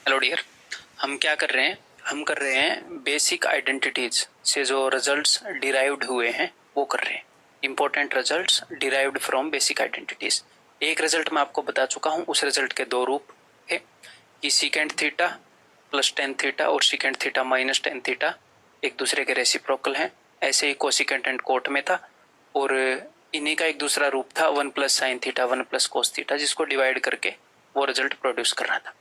Hello dear. हम क्या कर रहे हैं? हम कर रहे हैं बेसिक आइडेंटिटीज से जो रिजल्ट्स डिराइव्ड हुए हैं वो कर रहे हैं। Important results derived from basic identities. एक रिजल्ट मैं आपको बता चुका हूँ, उस रिजल्ट के दो रूप है कि secant theta plus tan theta और secant theta minus tan theta एक दूसरे के रेसिप्रोकल हैं। ऐसे ही कोसिकेंट एंड कोट में था, और इन्हीं का एक दूसरा रूप था one plus sine theta one plus cos theta, जिसको डिवाइड करके वो रिजल्ट प्रोड्यूस करना था।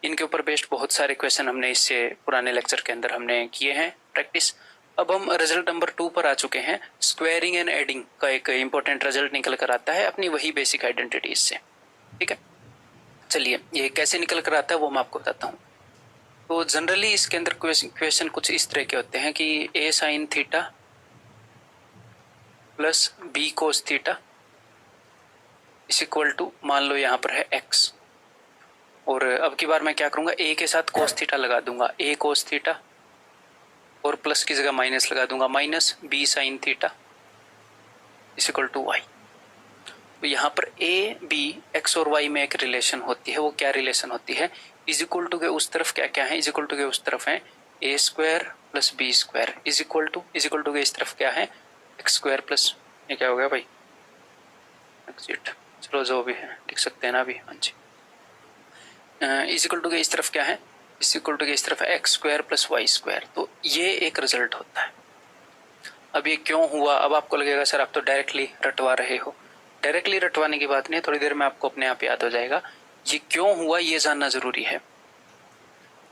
इनके ऊपर बेस्ड बहुत सारे क्वेश्चन हमने इससे पुराने लेक्चर के अंदर हमने किए हैं प्रैक्टिस। अब हम रिजल्ट नंबर 2 पर आ चुके हैं। स्क्वायरिंग एंड एडिंग का एक इंपॉर्टेंट रिजल्ट निकल कर आता है अपनी वही बेसिक आइडेंटिटीज से। ठीक है, चलिए ये कैसे निकल कर आता है वो मैं आपको बताता हूँ। तो जनरली इसके अंदर क्वेश्चन कुछ इस तरह के होते हैं कि ए sine theta plus B cos theta is equal to, मान लो यहाँ पर है एक्स, और अब की बार मैं क्या करूंगा, ए के साथ कोस थीटा लगा दूंगा, ए कोस थीटा, और प्लस की जगह माइनस लगा दूंगा, minus B sine theta is equal to Y. तो यहाँ पर ए बी एक्स और वाई में एक रिलेशन होती है। वो क्या रिलेशन होती है? इज इक्वल टू के उस तरफ क्या क्या है? इज इक्वल टू के उस तरफ है ए square plus B square is equal to के इस तरफ क्या है? एक्स स्क्वायर प्लस, ये क्या हो गया भाई, एग्जिट, चलो जो भी है लिख सकते हैं ना अभी। हाँ जी, इज इक्वल टू के इस तरफ क्या है? इज इक्वल टू के इस तरफ X square plus Y square. तो ये एक रिजल्ट होता है। अब ये क्यों हुआ? अब आपको लगेगा सर आप तो डायरेक्टली रटवा रहे हो। डायरेक्टली रटवाने की बात नहीं, थोड़ी देर में आपको अपने आप याद हो जाएगा। ये क्यों हुआ ये जानना जरूरी है।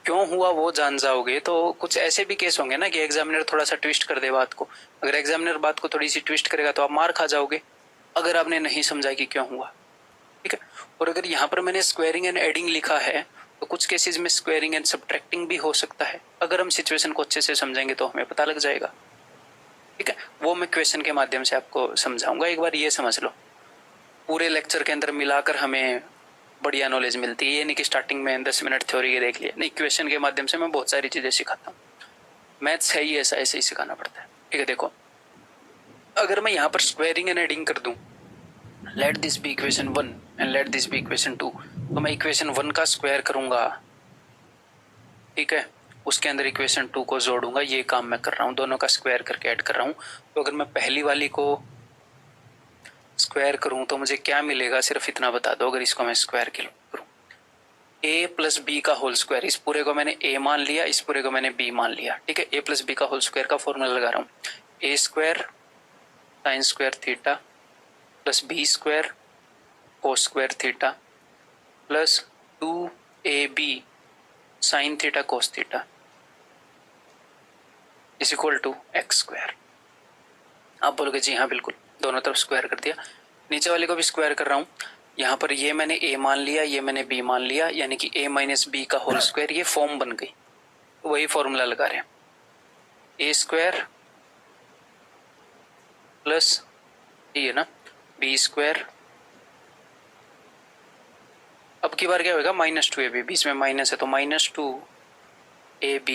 क्यों हुआ वो जान जाओगे तो कुछ ऐसे भी केस होंगे ना कि एग्जामिनर थोड़ा सा ट्विस्ट कर दे बात को। अगर एग्जामिनर बात को थोड़ी सी ट्विस्ट करेगा तो आप मार खा जाओगे अगर आपने नहीं समझा कि क्यों हुआ। ठीक है, और अगर यहाँ पर मैंने स्क्वायरिंग एंड एडिंग लिखा है तो कुछ केसेस में स्क्वायरिंग एंड सब्ट्रैक्टिंग भी हो सकता है। अगर हम सिचुएशन को अच्छे से समझेंगे तो हमें पता लग जाएगा। ठीक है, वो मैं क्वेश्चन के माध्यम से आपको समझाऊंगा। एक बार ये समझ लो, पूरे लेक्चर के अंदर मिलाकर हमें बढ़िया नॉलेज मिलती है। ये नहीं कि स्टार्टिंग में 10 मिनट थ्योरी के देख लिया, नहीं, क्वेश्चन के माध्यम से मैं बहुत सारी चीजें सिखाता हूँ। मैथ्स है ही ऐसा, ऐसे ही सिखाना पड़ता है। ठीक है, देखो अगर मैं यहाँ पर स्क्वायरिंग एंड एडिंग कर दूं, let this be equation 1 and let this be equation 2, तो मैं इक्वेशन 1 का स्क्वायर करूंगा, ठीक है, उसके अंदर इक्वेशन 2 को जोड़ूंगा। ये काम मैं कर रहा हूँ, दोनों का स्क्वायर करके ऐड कर रहा हूँ। तो अगर मैं पहली वाली को स्क्वायर करूं तो मुझे क्या मिलेगा, सिर्फ इतना बता दो। अगर इसको मैं स्क्वायर करूं, ए प्लस बी का होल स्क्वायर, इस पूरे को मैंने ए मान लिया, इस पूरे को मैंने बी मान लिया। ठीक है, ए प्लस बी का होल स्क्वायर का फॉर्मूला लगा रहा हूं, a square sine square theta plus B square cos square theta plus 2ab sine theta cos theta is equal to x square. आप बोलोगे जी हाँ बिल्कुल, दोनों तरफ स्क्वायर कर दिया। नीचे वाले को भी स्क्वायर कर रहा हूँ। यहाँ पर ये मैंने a मान लिया, ये मैंने b मान लिया, यानी कि a माइनस बी का होल स्क्वायर, ये फॉर्म बन गई। तो वही फॉर्मूला लगा रहे हैं, a स्क्वायर प्लस ये ना b स्क्वायर, अब की बार क्या होगा, माइनस 2ab, बीच में माइनस है तो minus 2ab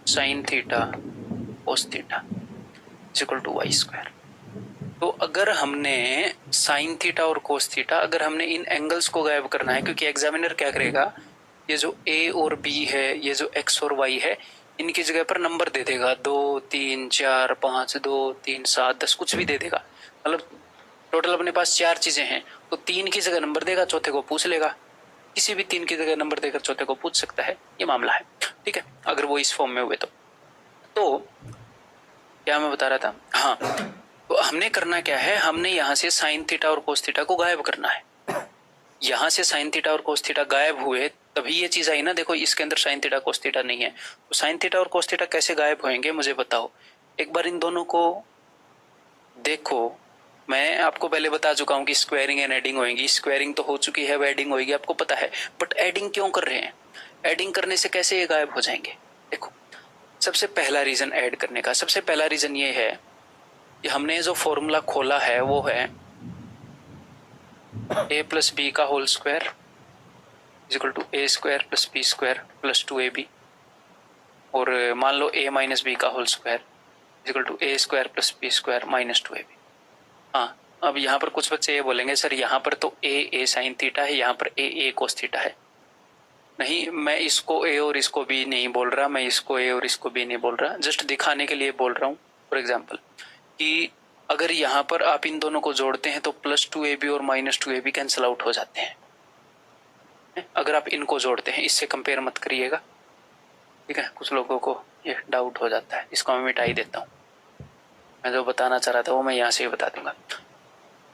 sine theta cos theta equal to Y square. तो अगर हमने साइन थीटा और कोस थीटा, अगर हमने इन एंगल्स को गायब करना है, क्योंकि एग्जामिनर क्या करेगा, ये जो ए और बी है, ये जो एक्स और वाई है, इनकी जगह पर नंबर दे देगा, 2 3 4 5 2 3 7 10 कुछ भी दे देगा। मतलब टोटल अपने पास 4 चीजें हैं, तो 3 की जगह नंबर देगा, चौथे को पूछ लेगा। किसी भी 3 की जगह नंबर देकर चौथे को पूछ सकता है, ये मामला है। ठीक है, अगर वो इस फॉर्म में हुए तो क्या मैं बता रहा था, हाँ, तो हमने करना क्या है, हमने यहाँ से साइन थीटा और कोस थीटा को गायब करना है। यहाँ से साइन थीटा और कोस थीटा गायब हुए तभी ये चीज आई ना। देखो इसके अंदर साइन थीटा कोस थीटा नहीं है, तो साइन थीटा और कोस थीटा कैसे गायब होंगे मुझे बताओ। एक बार इन दोनों को देखो, मैं आपको पहले बता चुका हूँ कि स्क्वायरिंग एंड एडिंग होगी। स्क्वायरिंग तो हो चुकी है, एडिंग होगी, आपको पता है, बट एडिंग क्यों कर रहे हैं? एडिंग करने से कैसे ये गायब हो जाएंगे? देखो, सबसे पहला रीजन ऐड करने का, सबसे पहला रीजन ये है कि हमने जो फॉर्मूला खोला है वो है a प्लस बी का whole square is equal to A square plus B square plus 2ab, और मान लो a माइनस बी का whole square is equal to A square plus B square minus 2ab। हाँ, अब यहाँ पर कुछ बच्चे ये बोलेंगे सर यहाँ पर तो a साइन थीटा है, यहाँ पर a कोस थीटा है। नहीं, मैं इसको ए और इसको बी नहीं बोल रहा, मैं इसको ए और इसको बी नहीं बोल रहा, जस्ट दिखाने के लिए बोल रहा हूँ फॉर एग्जाम्पल कि अगर यहाँ पर आप इन दोनों को जोड़ते हैं तो +2ab और -2ab कैंसिल आउट हो जाते हैं अगर आप इनको जोड़ते हैं। इससे कंपेयर मत करिएगा, ठीक है, कुछ लोगों को ये डाउट हो जाता है। इसको मैं मिटा ही देता हूँ, मैं जो बताना चाह रहा था वो मैं यहाँ से ही बता दूंगा।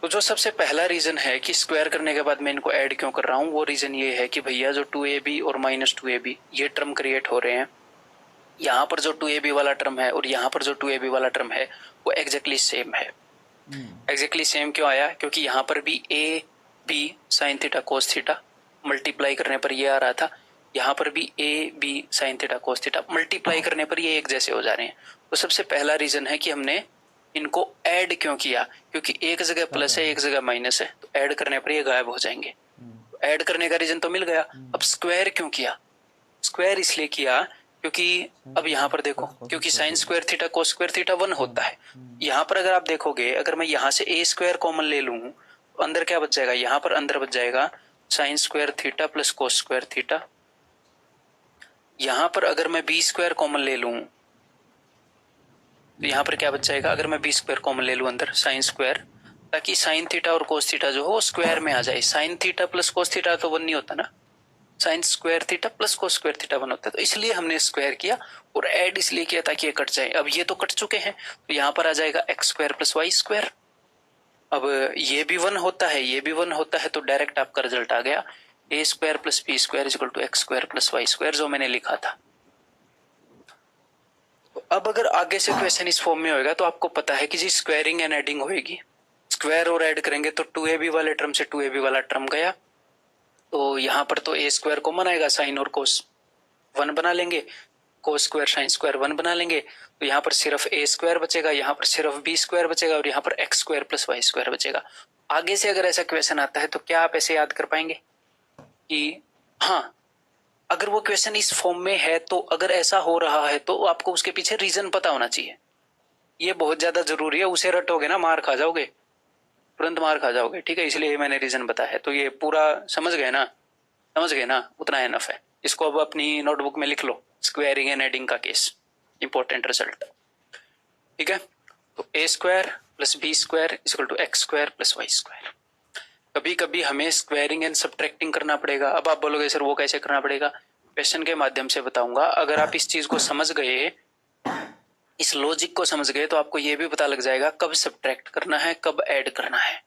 तो जो सबसे पहला रीजन है कि स्क्वायर करने के बाद मैं इनको ऐड क्यों कर रहा हूँ, वो रीजन ये है कि भैया जो 2ab और -2ab ये टर्म क्रिएट हो रहे हैं, यहाँ पर जो 2ab वाला टर्म है और यहाँ पर जो 2ab वाला टर्म है वो एग्जैक्टली सेम है। एग्जैक्टली सेम क्यों आया? क्योंकि यहाँ पर भी A B sine theta cos theta multiply करने पर ये आ रहा था, यहाँ पर भी A B sine theta cos theta multiply करने पर ये एक जैसे हो जा रहे हैं। तो सबसे पहला रीजन है कि हमने इनको ऐड क्यों किया, क्योंकि एक जगह प्लस है एक जगह माइनस है, तो ऐड करने पर ये गायब हो जाएंगे। तो ऐड करने का रीजन तो मिल गया। अब स्क्वायर क्यों किया? स्क्वायर इसलिए किया क्योंकि अब यहाँ पर देखो, क्योंकि sign square theta cos square theta 1 होता है। यहाँ पर अगर आप देखोगे, अगर मैं यहाँ से ए स्क्वायर कॉमन ले लूं तो अंदर क्या बच जाएगा? यहाँ पर अंदर बच जाएगा sign square theta plus cos square theta. यहाँ पर अगर मैं बी स्क्वायर कॉमन ले लूं तो यहाँ पर क्या बच जाएगा? अगर मैं बी स्क्वायर कॉमन ले लूं अंदर साइन स्क्वायर, ताकि साइन थीटा और कोस थीटा जो हो स्क्वायर में आ जाए। Sign theta plus cos theta तो 1 नहीं होता ना, sine square theta plus cos square theta 1 होता है। तो इसलिए हमने स्क्वायर किया और ऐड इसलिए किया ताकि ये कट जाए। अब ये तो कट चुके हैं, तो यहाँ पर आ जाएगा X square plus Y square. अब ये भी 1 होता है, ये भी 1 होता है, तो डायरेक्ट आपका रिजल्ट आ गया a square plus B square equal to x square plus Y square, जो मैंने लिखा था। तो अब अगर आगे से क्वेश्चन इस फॉर्म में होगा तो आपको पता है कि जी स्क्वायरिंग एंड एडिंग होगी। स्क्वायर और ऐड करेंगे तो 2ab वाले टर्म से 2ab वाला टर्म गया, तो यहाँ पर तो ए स्क्वायर कॉमन आएगा, साइन और कोस 1 बना लेंगे, कोस स्क्वायर साइन स्क्वायर 1 बना लेंगे, तो यहाँ पर सिर्फ ए स्क्वायर बचेगा, यहाँ पर सिर्फ बी स्क्वायर बचेगा और यहाँ पर X square plus Y square बचेगा। आगे से अगर ऐसा क्वेश्चन आता है तो क्या आप ऐसे याद कर पाएंगे कि हाँ, अगर वो क्वेश्चन इस फॉर्म में है तो अगर ऐसा हो रहा है तो आपको उसके पीछे रीजन पता होना चाहिए। ये बहुत ज्यादा जरूरी है, उसे रटोगे ना मार खा जाओगे, तुरंत मार खा जाओगे, ठीक है, इसलिए मैंने रीजन बताया। तो ये पूरा समझ गए ना? समझ गए ना? उतना एनफ है। इसको अब अपनी नोटबुक में लिख लो, स्क्वायरिंग एंड एडिंग का केस, इंपॉर्टेंट रिजल्ट, ठीक है। तो A square plus B square equal to x square plus Y square. कभी कभी हमें स्क्वायरिंग एंड सब्ट्रैक्टिंग करना पड़ेगा। अब आप बोलोगे सर वो कैसे करना पड़ेगा? क्वेश्चन के माध्यम से बताऊंगा। अगर आप इस चीज को समझ गए, इस लॉजिक को समझ गए, तो आपको ये भी पता लग जाएगा कब सब्ट्रैक्ट करना है कब ऐड करना है।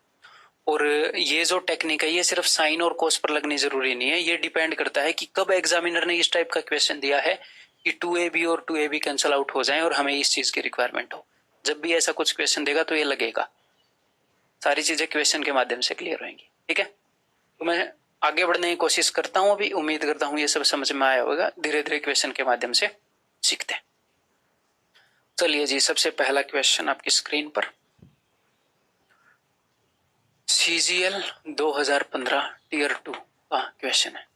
और ये जो टेक्निक है ये सिर्फ साइन और कोस पर लगनी जरूरी नहीं है, ये डिपेंड करता है कि कब एग्जामिनर ने इस टाइप का क्वेश्चन दिया है कि 2ab और 2ab कैंसिल आउट हो जाएं और हमें इस चीज की रिक्वायरमेंट हो। जब भी ऐसा कुछ क्वेश्चन देगा तो ये लगेगा, सारी चीजें क्वेश्चन के माध्यम से क्लियर होंगी, ठीक है। तो मैं आगे बढ़ने की कोशिश करता हूं, अभी उम्मीद करता हूं ये सब समझ में आया होगा। धीरे धीरे क्वेश्चन के माध्यम से सीखते हैं। चलिए जी, सबसे पहला क्वेश्चन आपकी स्क्रीन पर CGL 2015 टीयर 2 का क्वेश्चन है।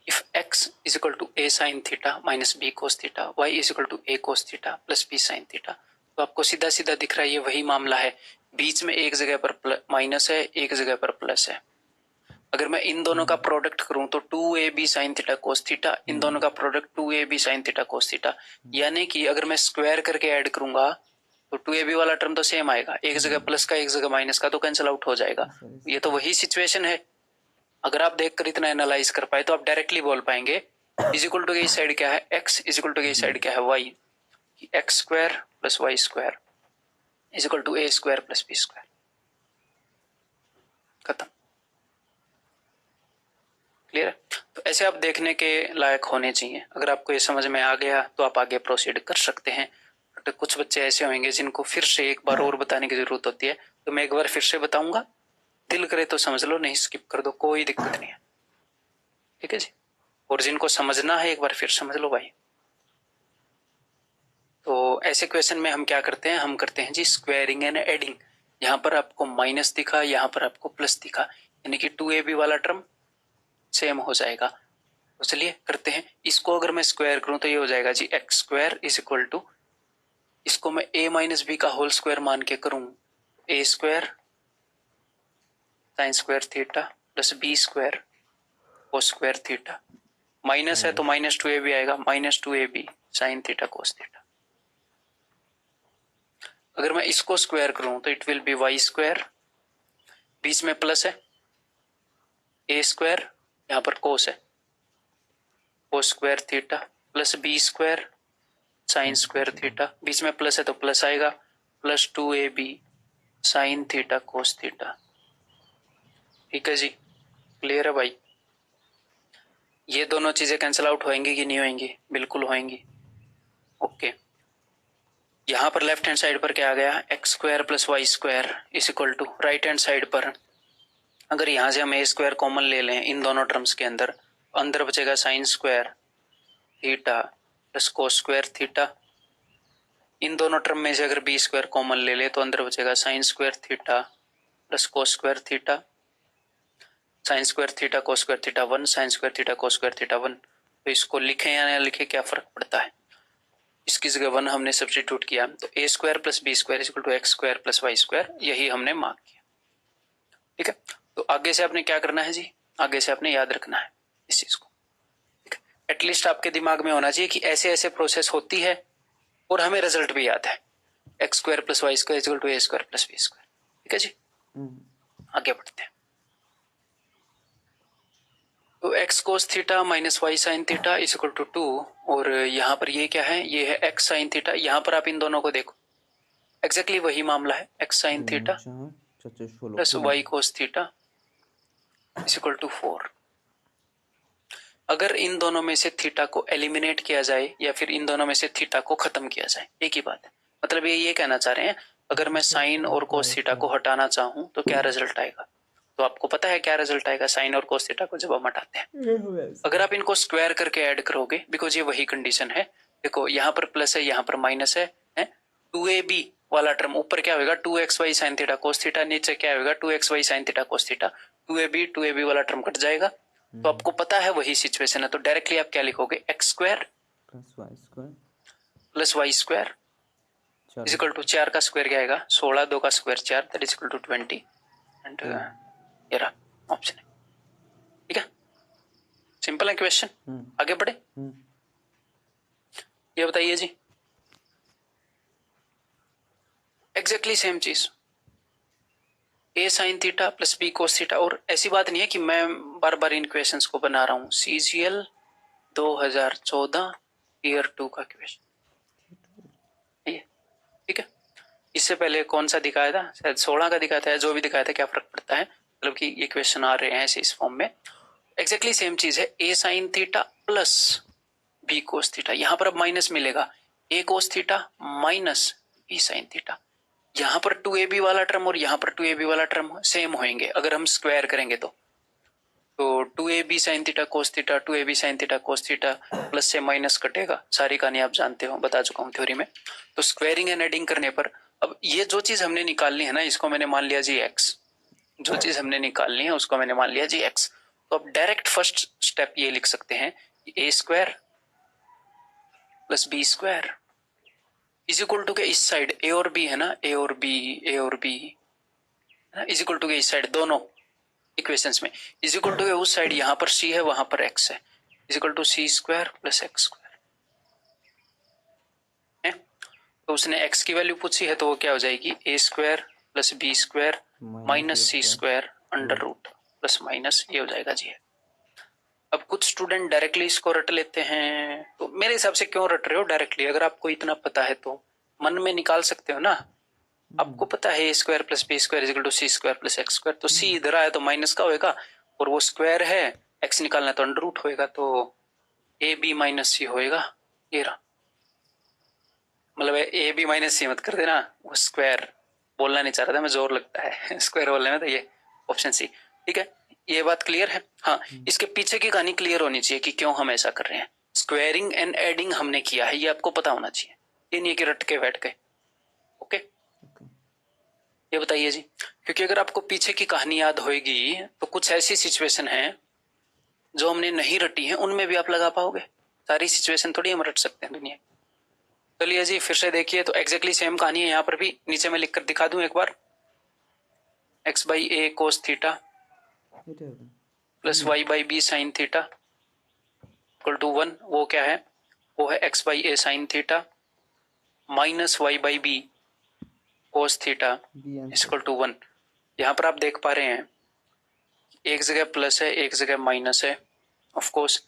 If x is equal to a sin theta minus b cos theta, y is equal to a cos theta plus b sin theta, तो आपको सीधा सीधा दिख रहा है ये वही मामला है। बीच में एक जगह पर माइनस है, एक जगह पर प्लस है। अगर मैं इन दोनों का प्रोडक्ट करूं तो 2ab sin theta cos theta, इन दोनों का product 2ab sin theta cos theta, यानी कि अगर मैं स्क्वायर करके ऐड करूंगा तो 2ab वाला टर्म तो सेम आएगा, एक जगह प्लस का एक जगह माइनस का, तो कैंसिल आउट हो जाएगा। ये तो वही सिचुएशन है। अगर आप देखकर इतना एनालाइज कर पाए तो आप डायरेक्टली बोल पाएंगे इज इक्वल टू इस साइड क्या है x, इज इक्वल टू इस साइड क्या है y, X square plus Y square is equal to A square plus B square. खत्म। क्लियर है? तो ऐसे आप देखने के लायक होने चाहिए। अगर आपको ये समझ में आ गया तो आप आगे प्रोसीड कर सकते हैं। बट कुछ बच्चे ऐसे होंगे जिनको फिर से एक बार और बताने की जरूरत होती है, तो मैं एक बार फिर से बताऊंगा, दिल करे तो समझ लो, नहीं स्किप कर दो, कोई दिक्कत नहीं है, ठीक है जी। और जिनको समझना है एक बार फिर समझ लो भाई। तो ऐसे क्वेश्चन में हम क्या करते हैं? हम करते हैं जी स्क्वायरिंग एंड एडिंग। यहाँ पर आपको माइनस दिखा, यहाँ पर आपको प्लस दिखा, यानी कि 2ab वाला टर्म सेम हो जाएगा। तो चलिए करते हैं। इसको अगर मैं स्क्वायर करूं तो ये हो जाएगा जी X square is equal to, इसको मैं a माइनस बी का होल स्क्वायर मान के करूं, A square sine square theta plus B square cos square theta, minus है तो माइनस टू ए बी आएगा, minus two A B sine theta cos theta. अगर मैं इसको स्क्वायर करूं तो it will be Y square, बीच में प्लस है, ए स्क्वायर, यहां पर कोस है, कोस square theta plus B square sine square theta, बीच में प्लस है तो प्लस आएगा, plus two A B sine theta cos theta. ठीक है जी, क्लियर है भाई? ये दोनों चीजें कैंसिल आउट होंगी कि नहीं होंगी? बिल्कुल होंगी। ओके, यहां पर लेफ्ट हैंड साइड पर क्या आ गया, X square plus Y square is equal to, right hand side पर अगर यहां से हम ए स्क्वायर कॉमन ले लें इन दोनों टर्म्स के अंदर, अंदर बचेगा sine square theta plus cos square theta. इन दोनों टर्म में से अगर बी स्क्वायर कॉमन ले ले तो अंदर बचेगा sine square theta plus cos square theta, sign square theta cos square theta 1, sign square theta cos square theta 1। तो इसको लिखें या ना लिखें क्या फर्क पड़ता है, इसकी जगह 1 हमने सब्स्टिट्यूट किया तो A square plus B square equal to x square plus Y square, यही हमने मार्क किया। ठीक है, तो आगे से आपने क्या करना है जी, आगे से आपने याद रखना है इस चीज को। ठीक है, एटलीस्ट आपके दिमाग में होना चाहिए कि ऐसे ऐसे प्रोसेस होती है और हमें रिजल्ट भी याद है, X square plus Y square equal to A square plus B square. ठीक है जी, आगे बढ़ते हैं। तो X cos theta minus Y sine theta is equal to 2, और यहाँ पर ये क्या है, ये है एक्स साइन थीटा। यहाँ पर आप इन दोनों को देखो, एग्जैक्टली वही मामला है, X sine theta plus Y cos theta is equal to 4। अगर इन दोनों में से थीटा को एलिमिनेट किया जाए या फिर इन दोनों में से थीटा को खत्म किया जाए, एक ही बात है। मतलब ये कहना चाह रहे हैं, अगर मैं साइन और कोस थीटा को हटाना चाहूं तो क्या रिजल्ट आएगा, तो आपको पता है क्या रिजल्ट आएगा साइन और कोस थीटा को जब हम हटाते हैं। अगर आप इनको स्क्वायर करके ऐड करोगे, बिकॉज ये वही कंडीशन है, देखो यहाँ पर प्लस है यहाँ पर माइनस है, 2ab वाला टर्म ऊपर क्या होगा 2xy sign theta cos theta, नीचे क्या होगा 2xy sign theta cos theta, 2ab वाला टर्म कट जाएगा। तो आपको पता है वही सिचुएशन है, तो डायरेक्टली आप क्या लिखोगे, X square plus Y square is equal to 4 का स्क्वायर क्या आएगा 16, 2 का square 4, that is equal to 20 and ये रहा ऑप्शन है। ठीक है, सिंपल है क्वेश्चन। आगे बढ़े, ये बताइए जी, एग्जैक्टली सेम चीज, A sine theta plus B cos theta. और ऐसी बात नहीं है कि मैं बार बार इन क्वेश्चंस को बना रहा हूं, सीजीएल 2014 ईयर 2 का क्वेश्चन। ठीक है, इससे पहले कौन सा दिखाया था, शायद 16 का दिखाया था, जो भी दिखाया था क्या फर्क पड़ता है, मतलब कि ये क्वेश्चन आ रहे हैं ऐसे इस फॉर्म में। एग्जैक्टली सेम चीज है, A sine theta plus B cos theta, यहां पर अब माइनस मिलेगा, A cos theta minus B sine theta. यहां पर 2ab वाला टर्म और यहां पर 2ab वाला टर्म सेम होंगे अगर हम स्क्वायर करेंगे तो 2ab sine theta cos theta, 2ab sine theta cos theta, plus से माइनस कटेगा, सारी कहानी आप जानते हो, बता चुका हूं थ्योरी में। तो स्क्वायरिंग एंड एडिंग करने पर अब ये जो चीज हमने निकालनी है ना, इसको मैंने मान लिया जी x, जो चीज हमने निकालनी है उसको मैंने मान लिया जी x। तो अब डायरेक्ट फर्स्ट स्टेप ये लिख सकते हैं, A square plus B square is equal to के इस साइड ए और बी है ना, ए और बी इज इक्वल टू के इस साइड दोनों इक्वेशंस में इज इक्वल टू के उस साइड, यहां पर c है वहां पर x है, is equal to C square plus X square. तो उसने x की वैल्यू पूछी है तो वो क्या हो जाएगी, A square plus B square minus C square under root plus minus, ये हो जाएगा जी। अब कुछ स्टूडेंट डायरेक्टली इसको रट लेते हैं, तो मेरे हिसाब से क्यों रट रहे हो डायरेक्टली, अगर आपको इतना पता है तो मन में निकाल सकते हो ना। आपको पता है ए square plus B square is equal to C square plus X square, तो सी इधर आया तो माइनस का होएगा और वो स्क्वायर है, एक्स निकालना है तो अंडर रूट होएगा, तो ए बी माइनस सी होएगा, ये रहा। मतलब ए बी माइनस सी मत कर देना, वो स्क्वायर बोलना नहीं चाह रहा था मैं, जोर लगता है स्क्वायर बोलने में, तो ये ऑप्शन सी। ठीक है, ये बात क्लियर है। हाँ, इसके पीछे की कहानी क्लियर होनी चाहिए कि क्यों हम ऐसा कर रहे हैं। स्क्वायरिंग एंड एडिंग हमने किया है, ये आपको पता होना चाहिए, ये नहीं कि रट के बैठ गए। ओके, ये बताइए जी, क्योंकि अगर आपको पीछे की कहानी याद होगी तो कुछ ऐसी सिचुएशन है जो हमने नहीं रटी है उनमें भी आप लगा पाओगे। सारी सिचुएशन थोड़ी हम रट सकते हैं दुनिया। चलिए जी, फिर से देखिए, तो एग्जैक्टली सेम कहानी है यहाँ पर भी, नीचे मैं लिखकर दिखा दूं एक बार, X by A cos theta plus Y by B sine theta equal to 1। वो क्या है? वो है X by A sine theta minus Y by B cos theta equal to 1। यहाँ पर आप देख पा रहे हैं एक जगह प्लस है एक जगह माइनस है। ऑफ कोर्स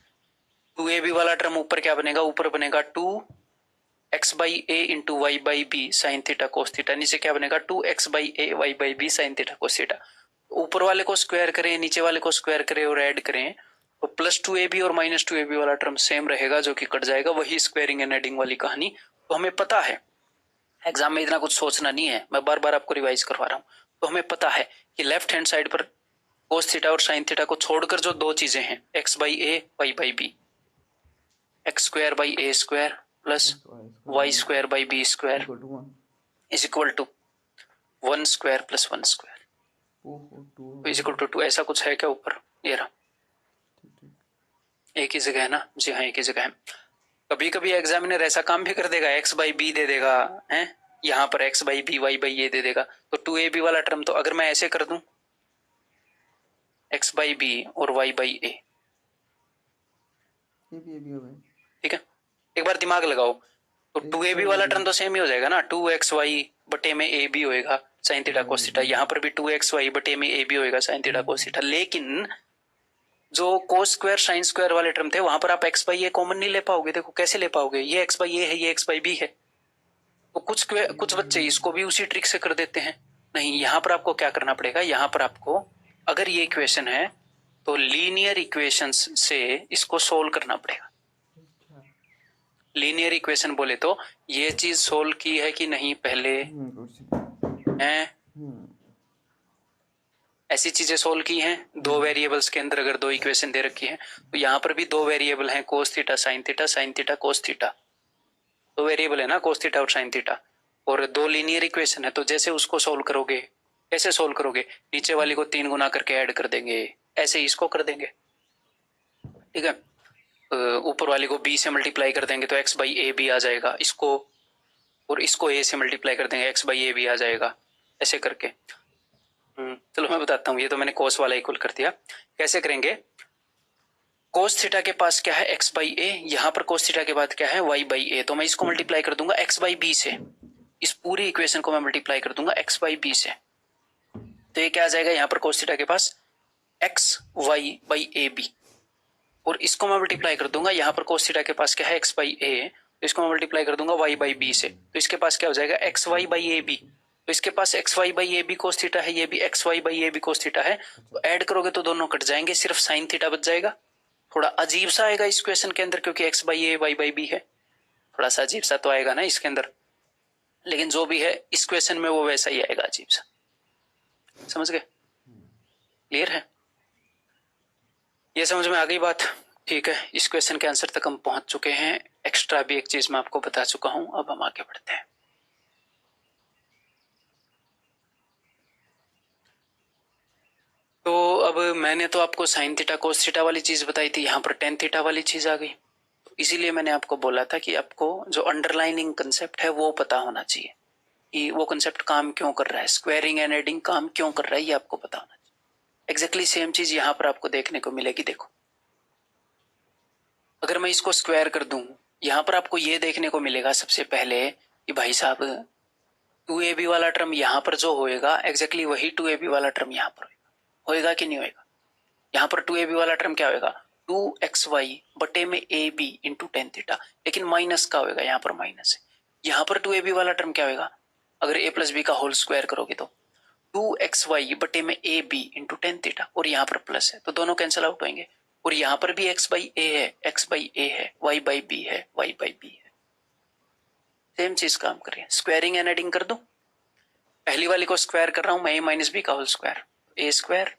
2ab वाला टर्म ऊपर क्या बनेगा? ऊपर बनेगा 2x by A into Y by B sine theta cos theta. नीचे क्या बनेगा? 2x by A Y by B sine theta cos theta. ऊपर वाले को स्क्वायर करें नीचे वाले को स्क्वायर करें और ऐड करें तो प्लस 2ab और माइनस 2ab वाला टर्म सेम रहेगा जो कि कट जाएगा। वही स्क्वायरिंग एंड एडिंग वाली कहानी तो हमें पता है। एग्जाम में इतना कुछ सोचना नहीं है, मैं बार बार आपको रिवाइज करवा रहा हूँ। तो हमें पता है कि लेफ्ट हैंड साइड पर कोस थीटा और साइन थीटा को छोड़कर जो दो चीजें हैं X by A Y by B, X square by A square plus Y square by B square is equal to 1 square plus 1 square is equal to 2। ऐसा कुछ है क्या ऊपर? ये रहा, एक ही जगह है ना जी? हाँ एक ही जगह है। कभी कभी एग्जामिनर ऐसा काम भी कर देगा, एक्स बाई बी दे देगा है, यहाँ पर X by B Y by ये दे देगा। तो 2ab वाला टर्म तो अगर मैं ऐसे कर दूं एक्स बाई बी और वाई बाई ए, ठीक है, एक बार दिमाग लगाओ तो 2ab वाला टर्म तो सेम ही हो जाएगा ना, 2xy बटे में ए बी होएगा साइन थीटा कोस थीटा। यहाँ पर भी 2xy बटे में ए बी होएगा साइन थीटा कोस थीटा। लेकिन जो कोस स्क्वायर साइन स्क्वायर वाले टर्म थे वहां पर आप एक्स बाई ए कॉमन नहीं ले पाओगे। देखो कैसे ले पाओगे? ये एक्स बाई ए है, ये एक्स बाई बी है। तो कुछ बच्चे इसको भी उसी ट्रिक से कर देते हैं। नहीं, यहाँ पर आपको क्या करना पड़ेगा? यहाँ पर आपको अगर ये इक्वेशन है तो लीनियर इक्वेशंस से इसको सोल्व करना पड़ेगा। लीनियर इक्वेशन बोले तो ये चीज सोल्व की है कि नहीं पहले हैं? ऐसी चीजें सोल्व की हैं दो वेरिएबल्स के अंदर। अगर दो इक्वेशन दे रखी है तो यहाँ पर भी दो वेरिएबल हैं, cos theta sine theta cos theta. दो वेरिएबल है ना, कोस थीटा और साइन थीटा, और दो लीनियर इक्वेशन है। तो जैसे उसको सोल्व करोगे, कैसे सोल्व करोगे? नीचे वाली को 3 गुना करके ऐड कर देंगे, ऐसे ही इसको कर देंगे, ठीक है। ऊपर वाले को b से मल्टीप्लाई कर देंगे तो x बाई ए बी आ जाएगा इसको, और इसको a से मल्टीप्लाई कर देंगे x बाई ए बी आ जाएगा, ऐसे करके। चलो मैं बताता हूँ। ये तो मैंने कोस वाला इक्वल कर दिया। कैसे करेंगे? कोस थीटा के पास क्या है? x बाई ए। यहाँ पर कोस थीटा के बाद क्या है? y बाई ए। तो मैं इसको मल्टीप्लाई कर दूंगा x बाई बी से। इस पूरी इक्वेशन को मैं मल्टीप्लाई कर दूंगा x बाई बी से। तो ये क्या आ जाएगा? यहाँ पर कोस थीटा के पास x y by A B, और इसको मैं मल्टीप्लाई कर दूंगा। यहाँ पर कोस थीटा के पास क्या है? x बाई ए, तो इसको मैं मल्टीप्लाई कर दूंगा y बाई बी से। तो इसके पास क्या हो जाएगा? x y by A B. तो इसके पास x y by A B cos theta है, ये भी x y by A B cos theta है। तो ऐड करोगे तो दोनों कट जाएंगे, सिर्फ साइन थीटा बच जाएगा। थोड़ा अजीब सा आएगा इस क्वेश्चन के अंदर क्योंकि x by A Y by B है, थोड़ा सा अजीब सा तो आएगा ना इसके अंदर। लेकिन जो भी है इस क्वेश्चन में वो वैसा ही आएगा, अजीब सा। समझ गए? क्लियर है? ये समझ में आ गई बात? ठीक है, इस क्वेश्चन के आंसर तक हम पहुंच चुके हैं। एक्स्ट्रा भी एक चीज मैं आपको बता चुका हूं। अब हम आगे बढ़ते हैं। तो अब मैंने तो आपको साइन थीटा कोस थीटा वाली चीज बताई थी, यहाँ पर टेन थीटा वाली चीज आ गई। तो इसीलिए मैंने आपको बोला था कि आपको जो अंडरलाइनिंग कंसेप्ट है वो पता होना चाहिए कि वो कंसेप्ट काम क्यों कर रहा है, स्क्वायरिंग एंड एडिंग काम क्यों कर रहा है, ये आपको पता होना चाहिए। एग्जैक्टली सेम चीज यहाँ पर आपको देखने को मिलेगी। देखो, अगर मैं इसको स्क्वायर कर दूं, यहाँ पर आपको ये देखने को मिलेगा सबसे पहले कि भाई साहब 2ab वाला टर्म यहाँ पर जो होएगा एग्जैक्टली वही 2ab वाला टर्म यहाँ पर होएगा कि नहीं होएगा? यहाँ पर 2ab वाला टर्म क्या होएगा? 2xy बटे में ab इंटू टेन थीटा, लेकिन माइनस का होएगा, यहाँ पर माइनस है। यहाँ पर 2ab वाला टर्म क्या होएगा? अगर a प्लस बी का होल स्क्वायर करोगे तो 2xy बटे में ab इंटू टेन थीटा, और यहाँ पर प्लस है तो दोनों कैंसिल आउट होंगे। और यहाँ पर भी x बाई ए है, x बाई ए है, y बाई बी है, y बाई बी है। सेम चीज काम कर रही है। स्क्वायरिंग एंड एडिंग कर दो। पहली वाली को स्क्वायर कर रहा हूं मैं, a माइनस बी का whole square, A square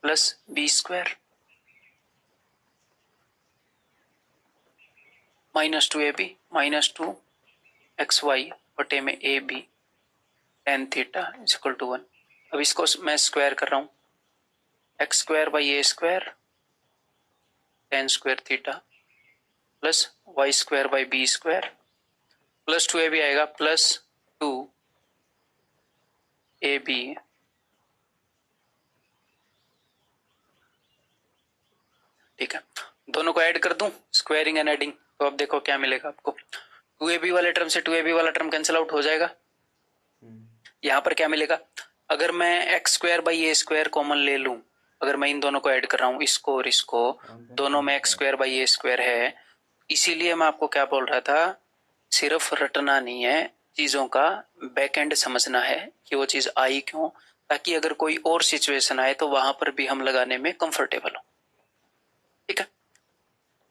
plus B square minus 2ab minus 2xy बटे में A B tan theta is equal to 1। अब इसको मैं स्क्वायर कर रहा हूं, X square by A square tan square theta plus Y square by B square plus 2ab आएगा plus 2ab ठीक है, दोनों को ऐड कर दूं, स्क्वायरिंग एंड एडिंग, तो अब देखो क्या मिलेगा आपको। 2ab वाले टर्म से 2ab वाला टर्म कैंसिल आउट हो जाएगा। यहां पर क्या मिलेगा, अगर मैं x square by A square common ले लूं, अगर मैं इन दोनों को ऐड कर रहा हूं, इसको और इसको, दोनों में x square by A square है, इसीलिए मैं आपको क्या बोल रहा था, सिर्फ रटना नहीं है, चीजों का बैक एंड समझना है कि वो चीज आई क्यों, ताकि अगर कोई और सिचुएशन आए तो वहां पर भी हम लगाने में कंफर्टेबल हो। ठीक है,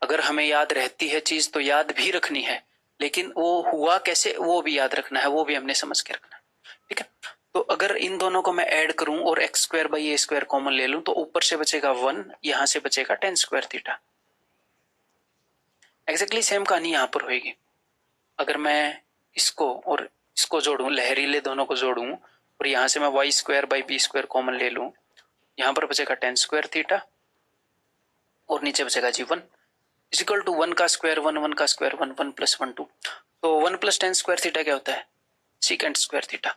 अगर हमें याद रहती है चीज तो याद भी रखनी है, लेकिन वो हुआ कैसे वो भी याद रखना है, वो भी हमने समझ के रखना है। ठीक है, तो अगर इन दोनों को मैं ऐड करूं और x square by A square common ले लूं, तो ऊपर से बचेगा 1, यहां से बचेगा ten square theta. Exactly same कहानी यहां पर होगी। अगर मैं इसको और इसको जोड़ूं, लहरीले दोनों को जोड़ूं, और यहां से मैं Y square by B square common ले लूं, यहां पर बचेगा टेन स्क्वायर थीटा और नीचे बचेगा जी 1 इजिकल टू 1 का स्क्वायर 1, 1 का स्क्वायर 1, 1 प्लस 1 2। तो 1 प्लस टेन स्क्वायर थीटा क्या होता है, secant square theta.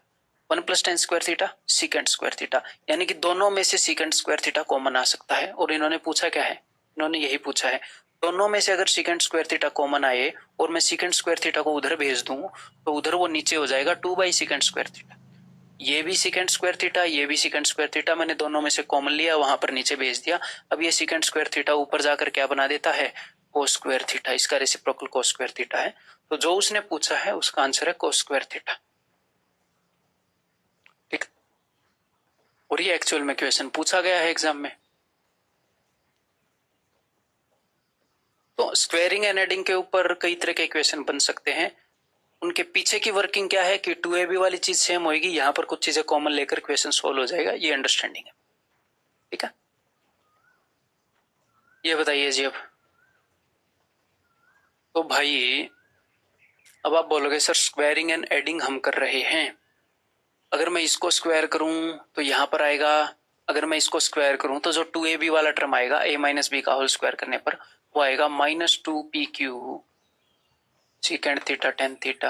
1 plus ten square theta secant square theta, यानी कि दोनों में से सीकेंट स्क्वायर थीटा कॉमन आ सकता है। और इन्होंने पूछा क्या है, इन्होंने यही पूछा है, दोनों में से अगर सीकेंट स्क्वायर थीटा कॉमन आए और मैं सीकेंट स्क्वायर थीटा को उधर भेज दूं, तो उधर वो नीचे हो जाएगा 2 बाई सीकेंट स्क्वायर थीटा। ये भी सीकेंट स्क्वायर थीटा, ये भी सीकेंट स्क्वायर थीटा, मैंने दोनों में से कॉमन लिया, वहां पर नीचे भेज दिया। अब ये सीकेंट स्क्वायर थीटा ऊपर जाकर क्या बना देता है, कोस स्क्वायर थीटा। इसका रेसिप्रोकल कोस स्क्वायर थीटा है, तो जो उसने पूछा है उसका आंसर है कोस स्क्वायर थीटा। ठीक, और ये एक्चुअल में क्वेश्चन पूछा गया है एग्जाम में। तो स्क्वेयरिंग एंड एडिंग के ऊपर कई तरह के क्वेश्चन बन सकते हैं। उनके पीछे की वर्किंग क्या है कि 2ab वाली चीज सेम होगी, यहां पर कुछ चीजें कॉमन लेकर क्वेश्चन सोल्व हो जाएगा, ये अंडरस्टैंडिंग है। ठीक है, ये बताइए जी अब। तो भाई अब आप बोलोगे सर स्क्वायरिंग एंड एडिंग हम कर रहे हैं, अगर मैं इसको स्क्वायर करूं तो यहां पर आएगा, अगर मैं इसको स्क्वायर करूं तो जो 2ab वाला टर्म आएगा a माइनस बी का होल स्क्वायर करने पर वो आएगा minus 2pq second theta tan theta.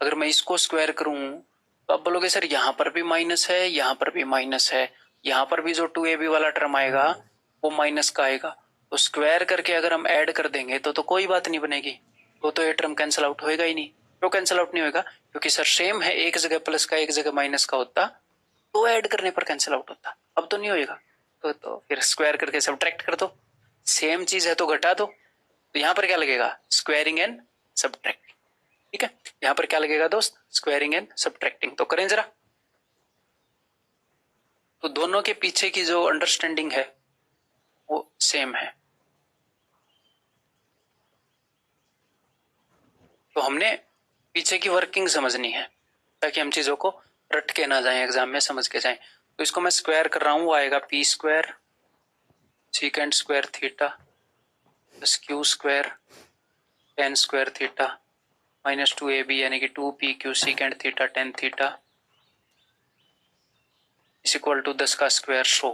अगर मैं इसको स्क्वायर करूं तो आप बोलोगे सर यहां पर भी माइनस है, यहां पर भी माइनस है, यहां पर भी जो 2ab वाला टर्म आएगा वो माइनस का आएगा, तो स्क्वायर करके अगर हम ऐड कर देंगे तो कोई बात नहीं बनेगी, तो ये टर्म कैंसिल आउट होएगा ही नहीं। क्यों कैंसिल आउट नहीं होगा, क्योंकि सर सेम है, एक जगह प्लस का एक जगह माइनस का होता तो ऐड करने पर कैंसिल आउट होता, अब तो नहीं होएगा। तो फिर स्क्वायर करके सब्ट्रैक्ट कर दो, सेम चीज है तो घटा दो, तो यहां पर क्या लगेगा, स्क्वायरिंग एंड सब्ट्रैक्टिंग। ठीक है, यहां पर क्या लगेगा दोस्त, स्क्वायरिंग एंड सब्ट्रैक्टिंग। तो करें जरा, तो दोनों के पीछे की जो अंडरस्टैंडिंग है वो सेम है। तो हमने पीछे की वर्किंग समझनी है ताकि हम चीजों को रट के ना जाएं, एग्जाम में समझ के जाएं। तो इसको मैं स्क्वायर कर रहा हूं, वो आएगा P square second square theta plus Q square tan square theta minus 2ab यानी कि 2pq second theta tan theta is equal to 10 का स्क्वायर 100।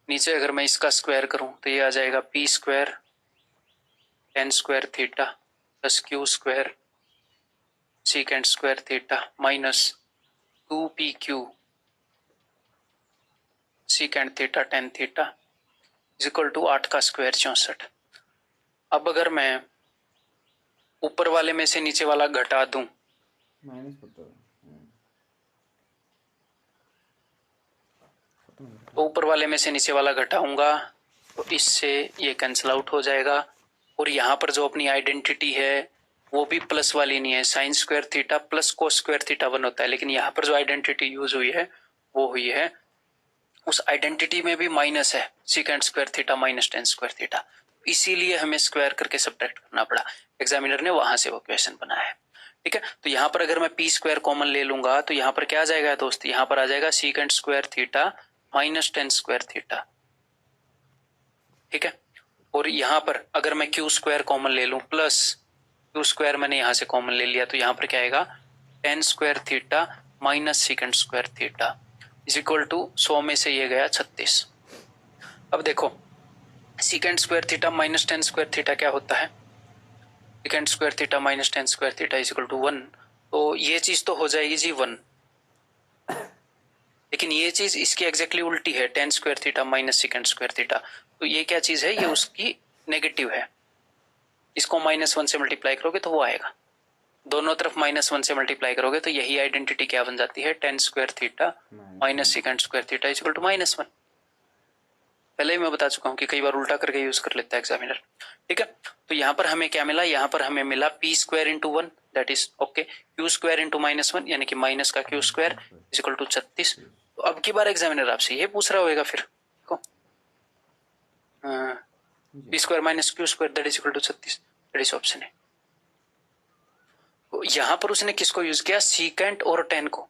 नीचे अगर मैं इसका स्क्वायर करूं तो ये आ जाएगा P square tan square theta plus Q square second square theta minus 2pq second theta tan theta is equal to 8 का स्क्वायर 64। अब अगर मैं ऊपर वाले में से नीचे वाला घटा दूं, तो ऊपर वाले में से नीचे वाला घटाऊंगा तो इससे ये कैंसिल आउट हो जाएगा। और यहाँ पर जो अपनी आइडेंटिटी है वो भी प्लस वाली नहीं है, sign square theta plus cos square theta 1 होता है, लेकिन यहाँ पर जो आइडेंटिटी यूज हुई है वो हुई है, उस आइडेंटिटी में भी माइनस है, second square theta minus tan square theta, इसीलिए हमें स्क्वायर करके सब्ट्रैक्ट करना पड़ा। एग्जामिनर ने वहां से वो क्वेश्चन बनाया है। ठीक है, तो यहाँ पर अगर मैं पी स्क्वायर कॉमन ले लूंगा तो यहाँ पर क्या आ जाएगा दोस्त, यहाँ पर आ जाएगा सीकेंड square theta minus tan square theta. ठीक है, और यहाँ पर अगर मैं क्यू स्क्वायर कॉमन ले लूं प्लस क्यू स्क्वायर मैंने यहाँ से कॉमन ले लिया, तो यहाँ पर क्या आएगा tan square theta minus second square theta is equal to 100 में से ये गया 36। अब देखो second square theta minus tan square theta क्या होता है, second square theta minus tan square theta is equal to 1, तो ये चीज तो हो जाएगी जी 1। लेकिन ये चीज इसकी एग्जैक्टली उल्टी है, tan square theta minus second square theta. तो ये क्या चीज है, ये उसकी नेगेटिव है। इसको -1 से मल्टीप्लाई करोगे तो वो आएगा, दोनों तरफ -1 से मल्टीप्लाई करोगे तो यही आइडेंटिटी क्या बन जाती है, tan square theta minus second square theta equal to -1। पहले ही मैं बता चुका हूं कि कई बार उल्टा करके यूज कर लेता है एग्जामिनर। ठीक है, तो यहाँ पर हमें क्या मिला, यहाँ पर हमें मिला P square into 1 that is okay, Q square into -1 यानी कि माइनस का Q square is equal to 36। तो अब की बार एग्जामिनर आपसे ये पूछ रहा होगा फिर देखो, P square minus Q square that is equal to 36, that is option है। तो यहाँ पर उसने किसको यूज किया, सीकेंट और टेन को।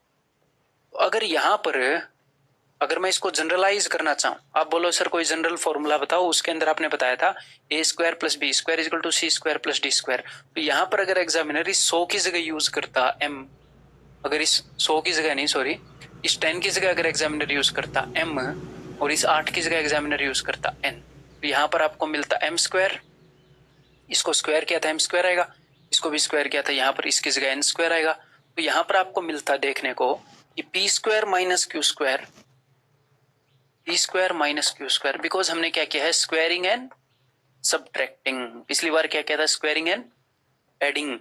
तो अगर यहाँ पर अगर मैं इसको जनरलाइज करना चाहूं, आप बोलो सर कोई जनरल फॉर्मूला बताओ, उसके अंदर आपने बताया था A square plus B square equal to C square plus D square. तो यहाँ पर अगर एग्जामिनर इस 100 की जगह यूज करता एम, अगर इस 100 की जगह नहीं सॉरी इस 10 की जगह अगर एग्जामिनर यूज करता एम और इस 8 की जगह एग्जामिनर यूज करता एन, तो यहाँ पर आपको मिलता एम स्क्वायर, इसको स्क्वायर किया था एम स्क्वायर आएगा, इसको भी स्क्वायर किया था यहाँ पर इसकी जगह एन स्क्वायर आएगा। तो यहाँ पर आपको मिलता देखने को कि P square minus Q square, P square minus Q square, because हमने क्या किया है, स्क्वायरिंग एंड सबट्रैक्टिंग। पिछली बार क्या किया था, स्क्वायरिंग एंड एडिंग।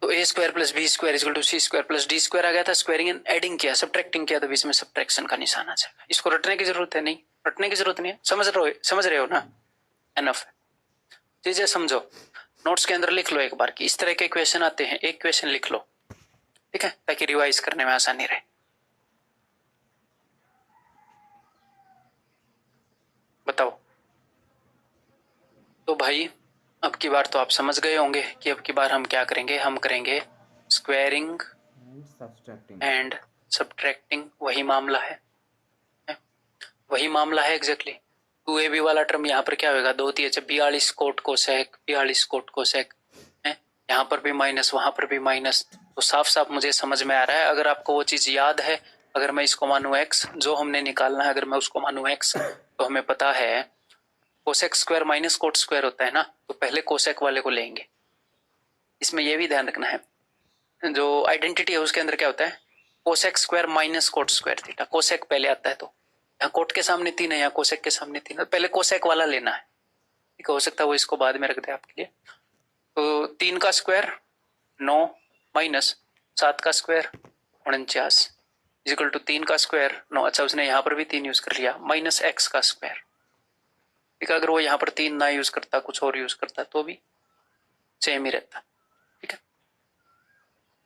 तो A square plus B square equal to C square plus D square आ गया था, स्क्वायरिंग एंड एडिंग किया, सबट्रैक्टिंग किया तो बीच में सबट्रैक्शन का निशान आ जाएगा। इसको रटने की जरूरत है नहीं, रटने की जरूरत नहीं है, समझ रहे हो ना, एनफ है। चीजें समझो, नोट्स के अंदर लिख लो एक बार कि इस तरह के क्वेश्चन आते हैं, एक क्वेश्चन लिख लो, ठीक है, ताकि रिवाइज करने में आसानी रहे। बताओ। तो भाई अब की बार तो आप समझ गए होंगे कि अब की बार हम क्या करेंगे, हम करेंगे स्क्वायरिंग एंड सबट्रैक्टिंग, वही मामला है, वही मामला है एग्जैक्टली। 2ab वाला टर्म यहाँ पर क्या होगा, 2 3 42 कोट कोसेक, 42 कोट कोसेक है, यहाँ पर भी माइनस वहां पर भी माइनस। तो साफ साफ मुझे समझ में आ रहा है, अगर आपको वो चीज याद है, अगर मैं इसको मानू x, जो हमने निकालना है अगर मैं उसको मानू x, तो हमें पता है cosec square minus cot square होता है ना, तो पहले कोसेक वाले को लेंगे। इसमें यह भी ध्यान रखना है, जो आइडेंटिटी है उसके अंदर क्या होता है, cosec square minus cot square theta, cosec पहले आता है, तो यहाँ कोट के सामने 3 है, यहाँ कोसेक के सामने 3 है, पहले कोसेक वाला लेना है। ठीक, हो सकता है वो इसको बाद में रख दे आपके लिए। तो 3 का स्क्वायर 9 माइनस 7 का स्क्वायर 49 इक्वल टू 3 का स्क्वायर 9। अच्छा, उसने यहाँ पर भी 3 यूज कर लिया, माइनस एक्स का स्क्वायर। ठीक है, अगर वो यहाँ पर 3 ना यूज करता, कुछ और यूज करता, तो भी सेम ही रहता। ठीक है,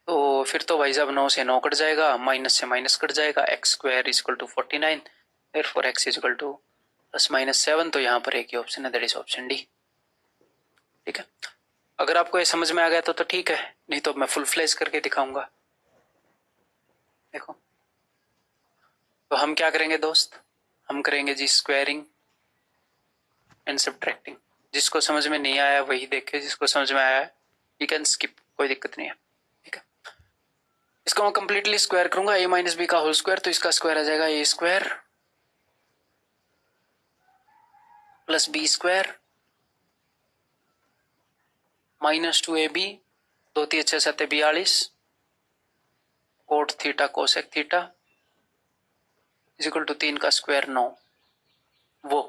तो फिर तो भाई साहब 9 से 9 कट जाएगा, माइनस से माइनस कट जाएगा, X square equal to 49, therefore x equal to +-7। तो यहाँ पर एक ही ऑप्शन है, दैट इज ऑप्शन डी। ठीक है, अगर आपको ये समझ में आ गया तो ठीक है, नहीं तो मैं फुल फ्लेज करके दिखाऊंगा। देखो, तो हम क्या करेंगे दोस्त, हम करेंगे जी स्क्वायरिंग एंड सबट्रैक्टिंग। जिसको समझ में नहीं आया वही देखे, जिसको समझ में आया यू कैन स्किप, कोई दिक्कत नहीं है। ठीक है, इसको मैं कंप्लीटली स्क्वायर करूंगा, a माइनस बी का होल स्क्वायर, तो इसका स्क्वायर आ जाएगा a square plus B square minus 2ab, 2 3 6 7 42 cot theta cosec theta equal to 3 का स्क्वायर 9, वो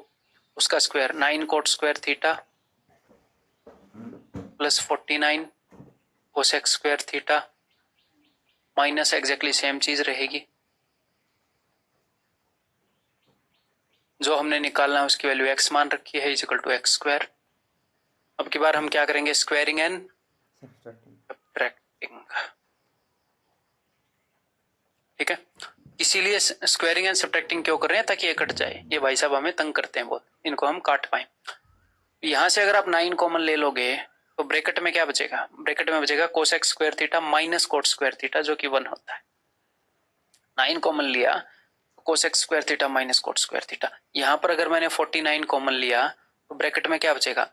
उसका square 9 cot square theta plus 49 cosec square theta minus exactly same चीज रहेगी, जो हमने निकालना है उसकी वैल्यू x मान रखी है इक्वल टू एक्स स्क्वायर। अब की बार हम क्या करेंगे, स्क्वायरिंग एंड सबट्रैक्टिंग। ठीक है, इसीलिए स्क्वायरिंग एंड सबट्रैक्टिंग क्यों कर रहे हैं, ताकि ये कट जाए, ये भाई साहब हमें तंग करते हैं बहुत, इनको हम काट पाए। यहां से अगर आप 9 कॉमन ले लोगे तो ब्रैकेट में क्या बचेगा, ब्रैकेट में बचेगा cosec square theta minus cot square theta, जो कि 1 होता है। 9 कॉमन लिया, cosec square theta minus cot square theta. यहां पर अगर मैंने 49 कॉमन लिया तो ब्रैकेट में क्या बचेगा,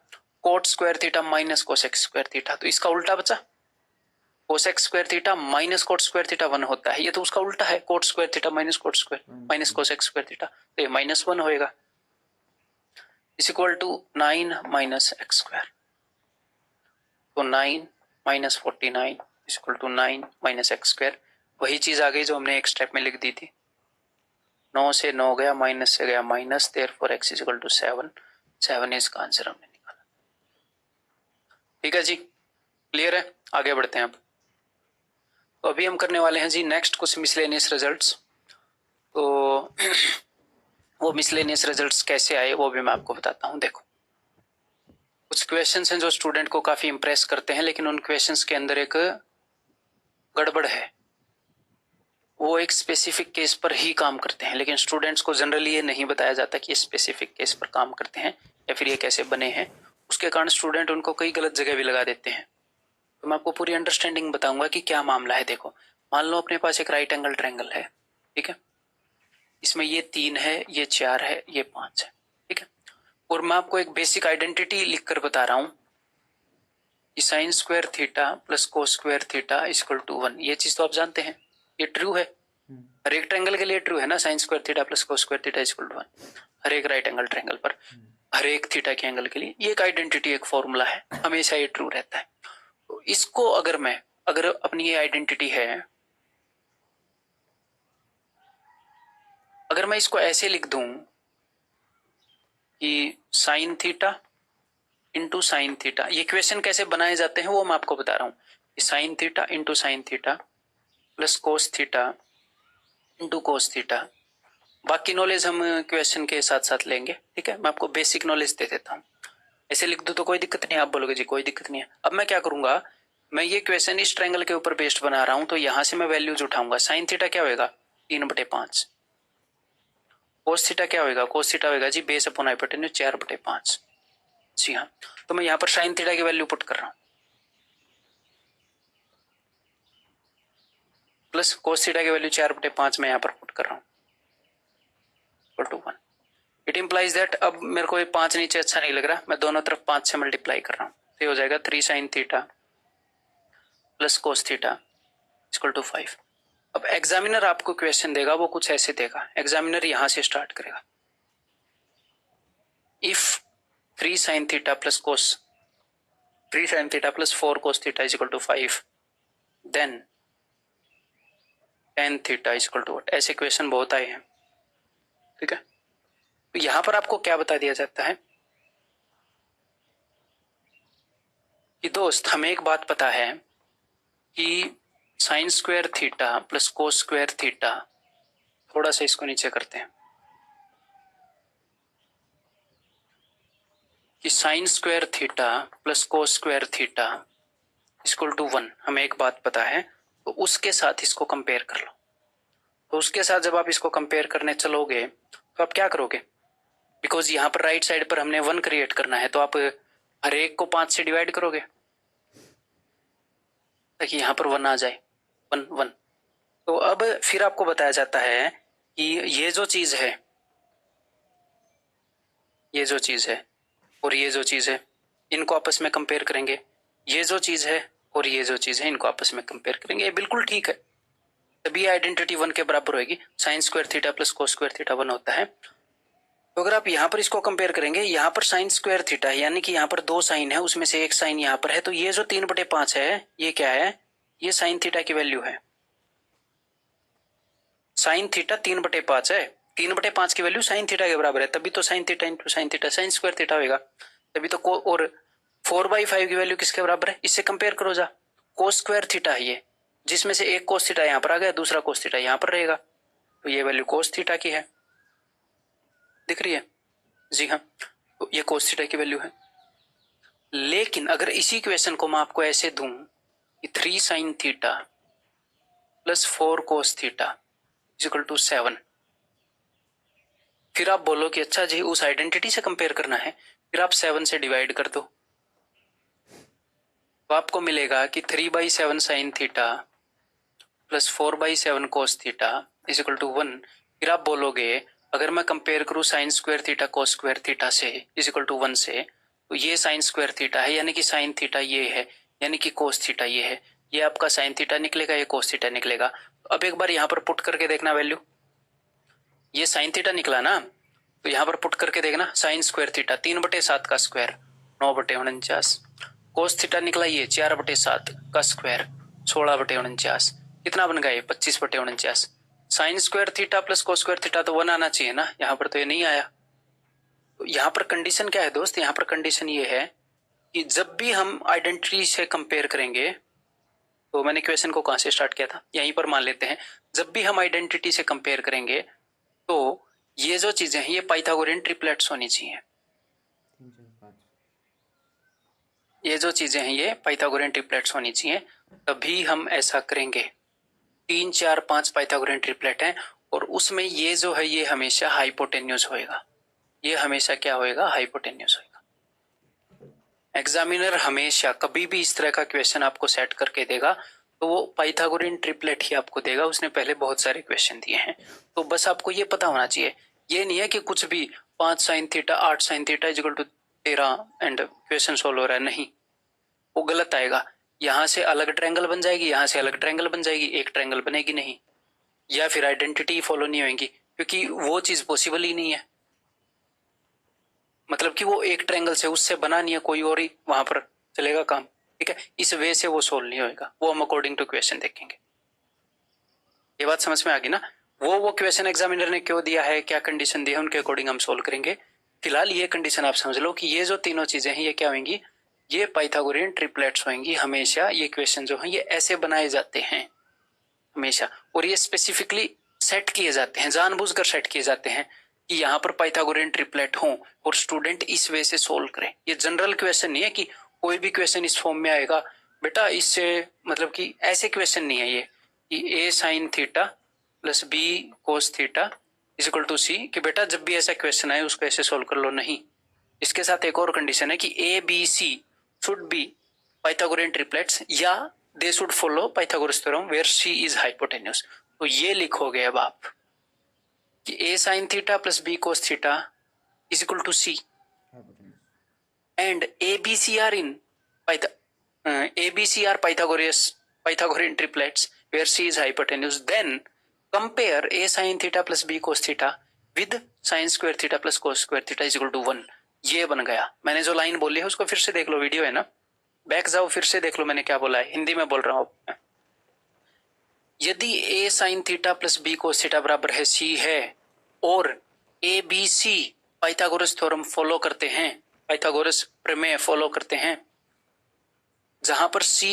cot square theta minus cosec square theta. तो इसका उल्टा बचा, cosec square theta minus cot square theta 1 होता है, ये तो उसका उल्टा है, cot square theta minus cot square minus cosec square theta, तो ये -1 होएगा is equal to 9 minus X square. तो 9 minus 49 is equal to 9 minus X square, वही चीज आ गई जो हमने एक स्टेप में लिख दी थी। 9 से 9 गया, माइनस से गया minus, therefore x is equal to 7। 7 इसका आंसर हमने निकाला। ठीक है जी, क्लियर है? आगे बढ़ते हैं अब। तो अभी हम करने वाले हैं जी नेक्स्ट कुछ मिसलेनियस रिजल्ट्स। तो वो मिसलेनियस रिजल्ट्स कैसे आए वो भी मैं आपको बताता हूँ। देखो, कुछ क्वेश्चंस हैं जो स्टूडेंट को काफी इंप्रेस करते हैं, लेकिन उन क्वेश्चंस के अंदर एक गड़बड़ है। वो एक स्पेसिफिक केस पर ही काम करते हैं, लेकिन स्टूडेंट्स को जनरली ये नहीं बताया जाता कि ये स्पेसिफिक केस पर काम करते हैं या फिर ये कैसे बने हैं। उसके कारण स्टूडेंट उनको कई गलत जगह भी लगा देते हैं। तो मैं आपको पूरी अंडरस्टैंडिंग बताऊंगा कि क्या मामला है। देखो, मान लो अपने पास एक राइट एंगल ट्रायंगल है, ठीक है, इसमें ये 3 है, ये 4 है, ये 5 है, ठीक है। और मैं आपको एक बेसिक आइडेंटिटी लिखकर बता रहा हूं कि sine square theta plus cos square theta equal to 1। ये चीज तो आप जानते हैं, ये ट्रू है। हर एक ट्रायंगल के लिए ट्रू है ना, sine square theta plus cos square theta equal to 1। हर एक राइट एंगल ट्रायंगल पर हर एक थीटा के एंगल के लिए ये एक आइडेंटिटी, एक फॉर्मूला है, हमेशा ये ट्रू रहता है। तो इसको अगर अपनी ये आइडेंटिटी है, अगर मैं इसको ऐसे लिख दूं कि sine theta into sine theta, ये क्वेश्चन कैसे बनाए जाते हैं वो मैं आपको बता रहा हूं कि sine theta into sine theta plus cos theta into cos theta. बाकी नॉलेज हम क्वेश्चन के साथ साथ लेंगे, ठीक है। मैं आपको बेसिक नॉलेज दे देता हूँ। ऐसे लिख दूं तो कोई दिक्कत नहीं, आप बोलोगे जी कोई दिक्कत नहीं है। अब मैं क्या करूंगा, मैं ये क्वेश्चन इस ट्रायंगल के ऊपर बेस्ड बना रहा हूं, तो यहां से मैं वैल्यूज उठाऊंगा। साइन थीटा क्या होगा, 3/5। कोस थीटा क्या होगा, कोस थीटा होगा जी बेस अपॉन हाइपोटेन्यूज 4/5। जी हाँ, तो मैं यहाँ पर साइन थीटा की वैल्यू पुट कर रहा हूँ प्लस कोस थीटा की वैल्यू 4/5 मैं यहाँ पर पुट कर रहा हूँ equal to 1। It implies that, अब मेरे को ये 5 नीचे अच्छा नहीं लग रहा, मैं दोनों तरफ 5 से मल्टीप्लाई कर रहा हूँ, तो ये हो जाएगा 3 sine theta plus cos theta equal to 5। अब एग्जामिनर आपको क्वेश्चन देगा, वो कुछ ऐसे देगा। एग्जामिनर यहां से स्टार्ट करेगा, if 3 sine theta plus cos 3 sine theta plus 4 cos theta is equal to 5, then tan theta is equal to what. ऐसे क्वेश्चन बहुत आए हैं, ठीक है। तो यहां पर आपको क्या बता दिया जाता है कि दोस्त हमें एक बात पता है कि sine square theta plus cos square theta, थोड़ा सा इसको नीचे करते हैं, कि sine square theta plus cos square theta equal to 1 हमें एक बात पता है। तो उसके साथ इसको कंपेयर कर लो। तो उसके साथ जब आप इसको कंपेयर करने चलोगे तो आप क्या करोगे, बिकॉज यहाँ पर राइट साइड पर हमने 1 क्रिएट करना है, तो आप हर एक को 5 से डिवाइड करोगे ताकि यहाँ पर 1 आ जाए, 1 1। तो अब फिर आपको बताया जाता है कि ये जो चीज है, ये जो चीज है और ये जो चीज है, इनको आपस में कंपेयर करेंगे। ये जो चीज है और ये जो चीज है, इनको आपस में कंपेयर करेंगे, ये बिल्कुल ठीक है, तभी आइडेंटिटी 1 के बराबर होगी। Sign square theta plus cos square theta 1 होता है। तो अगर आप यहाँ पर इसको कंपेयर करेंगे, यहाँ पर साइन स्क्वायर थीटा है, यानी कि यहाँ पर 2 साइन है, उसमें से एक साइन यहाँ पर है, तो ये जो 3/5 है ये क्या है, ये साइन थीटा की वैल्यू है। साइन थीटा 3/5 है, 3/5 की वैल्यू साइन थीटा के बराबर है, तभी तो sine theta into sine theta sine square theta होगा, तभी तो। और 4/5 की वैल्यू किसके बराबर है, इससे कंपेयर करो जा, कोस स्क्वायर थीटा है ये, जिसमें से एक कोस थीटा यहाँ पर आ गया, दूसरा कोस थीटा यहाँ पर रहेगा, तो ये वैल्यू कोस थीटा की है, दिख रही है? जी हाँ, तो ये कोस थीटा की वैल्यू है। लेकिन अगर इसी क्वेश्चन को मैं आपको ऐसे दूं कि 3 sine theta plus 4 cos theta equal to 7, फिर आप बोलो कि अच्छा जी उस आइडेंटिटी से कंपेयर करना है, फिर आप 7 से डिवाइड कर दो, तो आपको मिलेगा कि 3/7 sine theta plus 4/7 cos theta is equal to 1। फिर आप बोलोगे अगर मैं कंपेयर करूं sine square theta cos square theta से इज इक्वल टू 1 से, तो ये साइन स्क्वायर थीटा है, यानी कि साइन थीटा ये है, यानी कि कोस थीटा ये है, ये आपका साइन थीटा निकलेगा, ये कोस थीटा निकलेगा। अब एक बार यहाँ पर पुट करके देखना वैल्यू, ये साइन थीटा निकला ना, तो यहाँ पर पुट करके देखना, साइन स्क्वायर थीटा 3/7 का स्क्वायर 9/49, कोस थीटा निकला ये 4/7 का स्क्वायर 16/49, कितना बन गया ये 25/49, sign square theta plus cos square theta तो 1 आना चाहिए ना, यहाँ पर तो ये नहीं आया। तो यहाँ पर कंडीशन क्या है दोस्त, यहाँ पर कंडीशन ये है कि जब भी हम आइडेंटिटी से कंपेयर करेंगे, तो मैंने क्वेश्चन को कहाँ से स्टार्ट किया था, यहीं पर मान लेते हैं, जब भी हम आइडेंटिटी से कंपेयर करेंगे तो ये जो चीजें हैं ये पाइथागोरियन ट्रिपलेट्स होनी चाहिए। ये जो चीजें हैं ये पाइथागोरियन ट्रिपलेट्स होनी चाहिए, तभी हम ऐसा करेंगे। 3 4 5 पाइथागोरियन ट्रिपलेट हैं और उसमें ये जो है ये हमेशा हाइपोटेन्यूज होएगा। ये हमेशा क्या होएगा, हाइपोटेन्यूज होएगा। एग्जामिनर हमेशा कभी भी इस तरह का क्वेश्चन आपको सेट करके देगा तो वो पाइथागोरियन ट्रिपलेट ही आपको देगा। उसने पहले बहुत सारे क्वेश्चन दिए हैं, तो बस आपको ये पता होना चाहिए। ये नहीं है कि कुछ भी 5 sine theta 8 sine theta equal to 13 and question solve हो रहा है, नहीं, वो गलत आएगा। यहां से अलग ट्रायंगल बन जाएगी, यहां से अलग ट्रायंगल बन जाएगी, एक ट्रायंगल बनेगी नहीं, या फिर आइडेंटिटी फॉलो नहीं होगी, क्योंकि वो चीज पॉसिबल ही नहीं है। मतलब कि वो एक ट्रायंगल से उससे बना नहीं है, कोई और ही वहां पर चलेगा काम, ठीक है। इस वे से वो सोल्व नहीं होएगा, वो हम अकॉर्डिंग टू क्वेश्चन देखेंगे। ये बात समझ में आ गई ना। वो क्वेश्चन एग्जामिनर ने क्यों दिया है, क्या कंडीशन दी है, उनके अकॉर्डिंग हम सोल्व करेंगे। फिलहाल ये कंडीशन आप समझ लो कि ये जो तीनों चीजें हैं ये क्या होंगी, ये पाइथागोरियन ट्रिपलेट्स होंगी हमेशा। ये क्वेश्चन जो है ये ऐसे बनाए जाते हैं हमेशा, और ये स्पेसिफिकली सेट किए जाते हैं, जानबूझकर सेट किए जाते हैं कि यहाँ पर पाइथागोरियन ट्रिपलेट हो और स्टूडेंट इस वे से सोल्व करें। ये जनरल क्वेश्चन नहीं है कि कोई भी क्वेश्चन इस फॉर्म में आएगा बेटा, इससे मतलब कि ऐसे क्वेश्चन नहीं है ये कि ए sine theta plus B cos theta is equal to C, कि बेटा जब भी ऐसा क्वेश्चन आए उसको ऐसे सोल्व कर लो, नहीं। इसके साथ एक और कंडीशन है कि A B C should be Pythagorean triplets, या they should follow Pythagoras theorem where C is hypotenuse. तो ये लिखोगे अब आप कि ए sine theta plus B cos theta is equal to C and A B C are in A B C are Pythagorean triplets where C is hypotenuse, then compare A sin theta plus B cos theta with sin square theta plus cos square theta is equal to 1। ये बन गया। मैंने जो line बोली है उसको फिर से देख लो, वीडियो है ना, बैक जाओ फिर से देख लो मैंने क्या बोला है, हिंदी में बोल रहा हूं। यदि A sin theta plus B cos theta बराबर है C है और A B C Pythagoras theorem follow करते हैं, पाइथागोरस प्रमेय फॉलो करते हैं, जहां पर C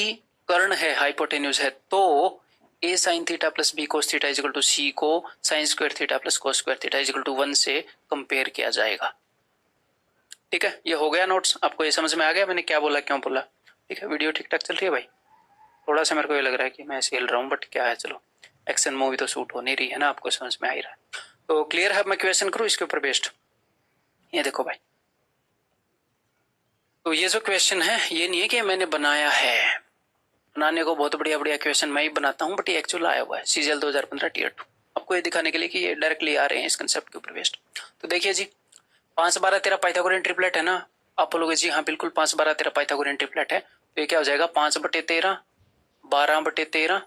कर्ण है, हाइपोटेन्यूज है, तो A sine theta plus B cos theta is equal to C को sine square theta plus cos square theta is equal to 1 से कंपेयर किया जाएगा। ठीक है, ये हो गया नोट्स। आपको ये समझ में आ गया मैंने क्या बोला, क्यों बोला? ठीक है, वीडियो ठीक ठाक चल रही है भाई? थोड़ा सा मेरे को ये लग रहा है कि मैं ऐसे हिल रहा हूँ, बट क्या है, चलो एक्शन मूवी तो शूट हो नहीं रही है ना, आपको समझ में आ ही रहा है। तो क्लियर है, मैं क्वेश्चन करूँ इसके ऊपर बेस्ड? ये देखो भाई, तो ये जो क्वेश्चन है ये नहीं है कि मैंने बनाया है, बनाने को बहुत बढ़िया बढ़िया क्वेश्चन मैं ही बनाता हूँ, बट ये एक्चुअल आया हुआ है सीजीएल 2015 टीयर 2, आपको ये दिखाने के लिए कि ये डायरेक्टली आ रहे हैं इस कंसेप्ट के ऊपर बेस्ड। तो देखिए जी, 5 12 13 पाइथागोरियन ट्रिपलेट है ना, आप बोलोगे जी हाँ बिल्कुल 5 12 13 पाइथागोरियन ट्रिपलेट है, तो ये क्या हो जाएगा 5/13 12/13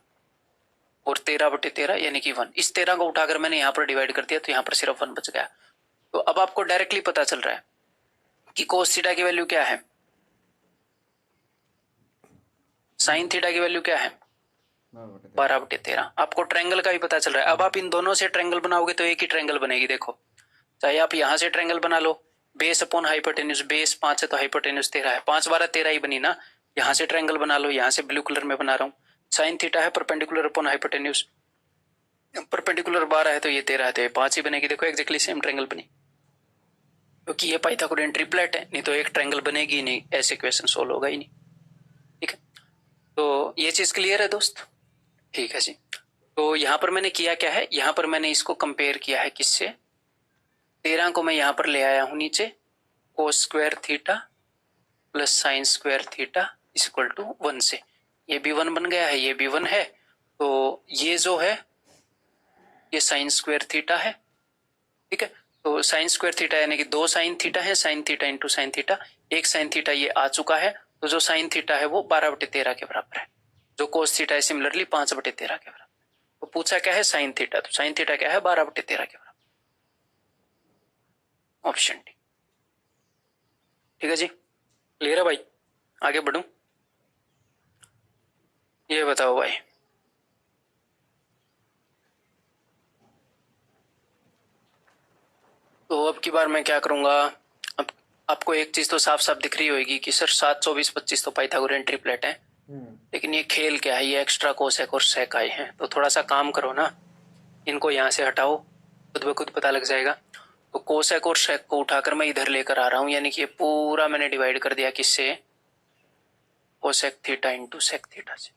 और 13/13 यानी कि 1। इस 13 को उठाकर मैंने यहाँ पर डिवाइड कर दिया तो यहाँ पर सिर्फ 1 बच गया। तो अब आपको डायरेक्टली पता चल रहा है कि कोस थीटा की वैल्यू क्या है, साइन थीटा की वैल्यू क्या है 12/13। आपको ट्रायंगल का भी पता चल रहा है। अब आप इन दोनों से ट्रायंगल बनाओगे तो एक ही ट्रायंगल बनेगी। देखो, चाहे आप यहां से ट्रायंगल बना लो, बेस अपॉन हाइपोटेन्यूज, बेस 5 है तो हाइपोटेन्यूज 13 है, 5 12 13 ही बनी ना। यहां से ट्रायंगल बना लो, यहां से ब्लू कलर में बना रहा हूँ, साइन थीटा है परपेंडिकुलर अपॉन हाइपोटेन्यूज, परपेंडिकुलर 12 है तो ये 13 है तो ये 5 ही बनेगी। देखो एग्जैक्टली सेम ट्रायंगल बनी, क्योंकि ये पाइथागोरियन ट्रिपलेट है, नहीं तो एक ट्रायंगल बनेगी ही नहीं, ऐसे क्वेश्चन सोल्व होगा ही नहीं। ठीक है, तो ये चीज क्लियर है दोस्त? ठीक है जी। तो यहां पर मैंने किया क्या है, यहां पर मैंने इसको कंपेयर किया है किससे, 13 को मैं यहां पर ले आया हूं नीचे, cos square theta plus sine square theta is equal to 1 से। ये भी 1 बन गया है, ये भी 1 है, तो ये जो है ये साइन स्क्वायर थीटा है। ठीक है, तो साइन स्क्वायर थीटा यानी कि 2 साइन थीटा है, sine theta into sine theta, एक साइन थीटा ये आ चुका है, तो जो साइन थीटा है वो 12/13 के बराबर है, जो कोस थीटा है सिमिलरली 5/13 के बराबर। तो पूछा क्या है साइन थीटा, तो साइन थीटा क्या है 12/13 के बराबर, ऑप्शन डी। ठीक है जी, क्लियर है भाई? आगे बढ़ूं, ये बताओ भाई, तो अब की बार मैं क्या करूंगा, अब आपको एक चीज तो साफ साफ दिख रही होगी कि सर 7, 24, 25 तो पाइथागोरियन ट्रिपलेट है, लेकिन ये खेल क्या है, ये एक्स्ट्रा कोसेक और सेक आए हैं। तो थोड़ा सा काम करो ना, इनको यहाँ से हटाओ, खुद ब खुद पता लग जाएगा। तो कोसेक और सेक को उठाकर मैं इधर लेकर आ रहा हूँ, यानी कि ये पूरा मैंने डिवाइड कर दिया किससे, cosec theta into sec theta से।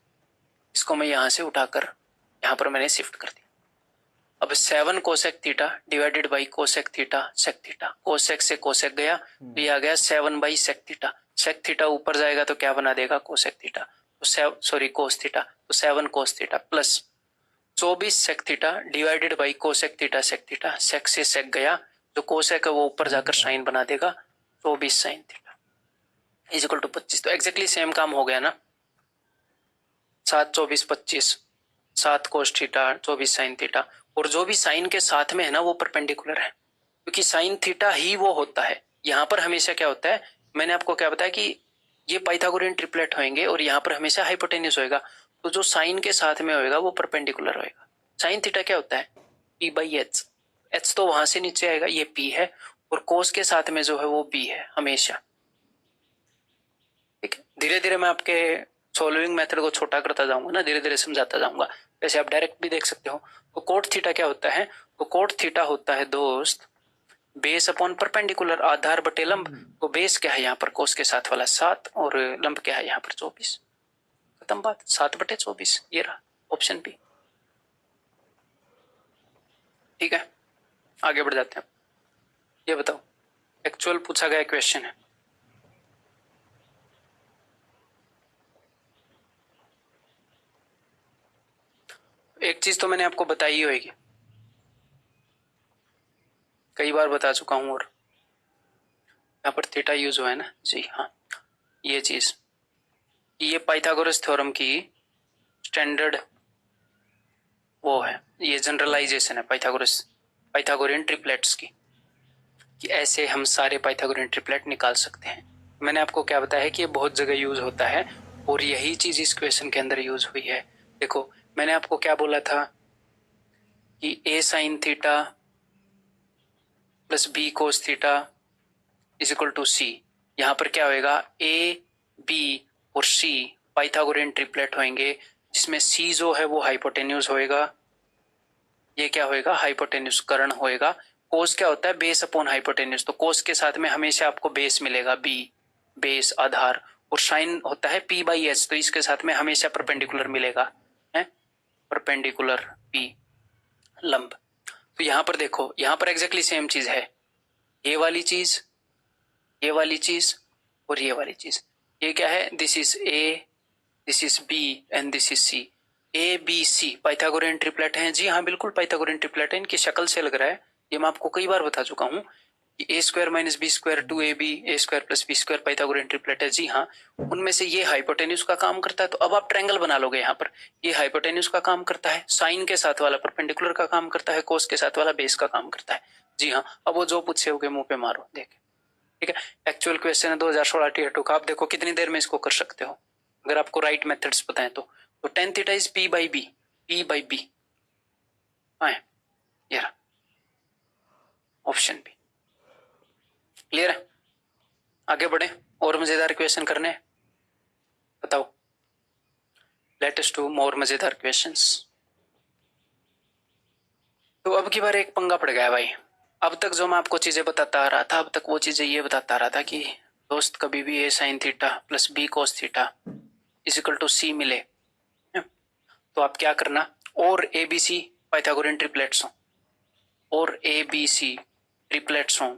इसको मैं यहाँ से उठाकर यहाँ पर मैंने शिफ्ट कर दिया। अब 7 cosec theta divided by cosec theta sec theta, cosec से कोसेक गया तो ये आ गया 7 by sec theta. Sec theta ऊपर जाएगा तो क्या बना देगा, कोसेक थीटा, तो सॉरी कोस थीटा, तो 7 cos theta plus 24 sec theta divided by cosec theta sec theta. Sec से सेक गया, जो कोसेक है वो ऊपर जाकर साइन बना देगा 24 sine theta is equal to 25। तो एग्जैक्टली सेम काम हो गया ना, 7, 24, 25, 7 कोस थीटा 24 साइन थीटा, और जो भी साइन के साथ में है ना वो परपेंडिकुलर है, क्योंकि साइन थीटा ही वो होता है। यहाँ पर हमेशा क्या होता है, मैंने आपको क्या बताया कि ये पाइथागोरियन ट्रिपलेट होंगे और यहाँ पर हमेशा हाइपोटेन्यूस होएगा, तो जो साइन के साथ में होएगा वो परपेंडिकुलर होएगा। साइन थीटा क्या होता है, पी बाई एच, एच तो वहां से नीचे आएगा, ये पी है, और कोस के साथ में जो है वो बी है हमेशा। ठीक है, धीरे धीरे मैं आपके सोल्विंग मेथड को छोटा करता जाऊंगा ना, धीरे धीरे समझाता जाऊंगा। वैसे आप डायरेक्ट भी देख सकते हो। तो कोट थीटा क्या होता है, तो कोट थीटा होता है दोस्त बेस अपॉन परपेंडिकुलर, आधार बटे लंब। तो बेस क्या है यहाँ पर, कोस के साथ वाला 7, और लंब क्या है यहाँ पर 24। खत्म बात, 7 बटे 24, ये रहा ऑप्शन बी। ठीक है, आगे बढ़ जाते हैं। ये बताओ, एक्चुअल पूछा गया क्वेश्चन है। एक चीज तो मैंने आपको बताई ही होगी, कई बार बता चुका हूं, और यहाँ पर थीटा यूज हुआ है ना जी हाँ, ये चीज, ये पाइथागोरस थ्योरम की स्टैंडर्ड वो है, ये जनरलाइजेशन है पाइथागोरियन ट्रिपलेट्स की, कि ऐसे हम सारे पाइथागोरियन ट्रिपलेट निकाल सकते हैं। मैंने आपको क्या बताया है कि ये बहुत जगह यूज होता है, और यही चीज इस क्वेश्चन के अंदर यूज हुई है। देखो मैंने आपको क्या बोला था कि ए sine theta plus B cos theta is equal to C. यहां पर क्या होएगा, ए बी और सी पाइथागोरियन ट्रिपलेट होंगे, जिसमें सी जो है वो हाइपोटेन्यूज होएगा, ये क्या होएगा, हाइपोटेन्यूज कर्ण होएगा। कोस क्या होता है, बेस अपॉन हाइपोटेन्यूज, तो कोस के साथ में हमेशा आपको बेस मिलेगा बी, बेस आधार, और साइन होता है पी बाई एच, तो इसके साथ में हमेशा परपेंडिकुलर मिलेगा, है परपेंडिकुलर पी लंब। तो यहां पर देखो, यहां पर एग्जैक्टली सेम चीज है, ये वाली चीज, ये वाली चीज और ये वाली चीज। ये क्या है, this is A, this is B and this is C. A B C Pythagorean triplet हैं, जी हाँ बिल्कुल पाइथागोरियन ट्रिपलेट है, इनकी शक्ल से लग रहा है, ये मैं आपको कई बार बता चुका हूँ कि A square minus B square 2ab, A square plus B square Pythagorean triplet है। जी हाँ, उनमें से ये हाइपोटेन्यूज का काम करता है, तो अब आप ट्रायंगल बना लोगे यहाँ पर, ये हाइपोटेन्यूज का काम करता है, साइन के साथ वाला परपेंडिकुलर का काम करता है, कोस के साथ वाला बेस का काम करता है। जी हाँ, अब वो जो पूछे होगे मुंह पे मारो, देखे। ठीक है, एक्चुअल क्वेश्चन है 2016 टी2 का, आप देखो कितनी देर में इसको कर सकते हो, अगर आपको राइट मेथड्स पता है तो। tan theta is P by B, P by B, ये रहा ऑप्शन बी। क्लियर है, आगे बढ़े, और मजेदार क्वेश्चन करने हैं, बताओ, लेटेस्ट टू मोर मजेदार क्वेश्चंस। तो अब की बार एक पंगा पड़ गया भाई, अब तक जो मैं आपको चीजें बताता आ रहा था, अब तक वो चीजें ये बताता आ रहा था कि दोस्त कभी भी A sine theta plus B cos theta is equal to C मिले, तो आप क्या करना, और A B C Pythagorean triplets हो, और ए बी सी ट्रिपलेट्स हो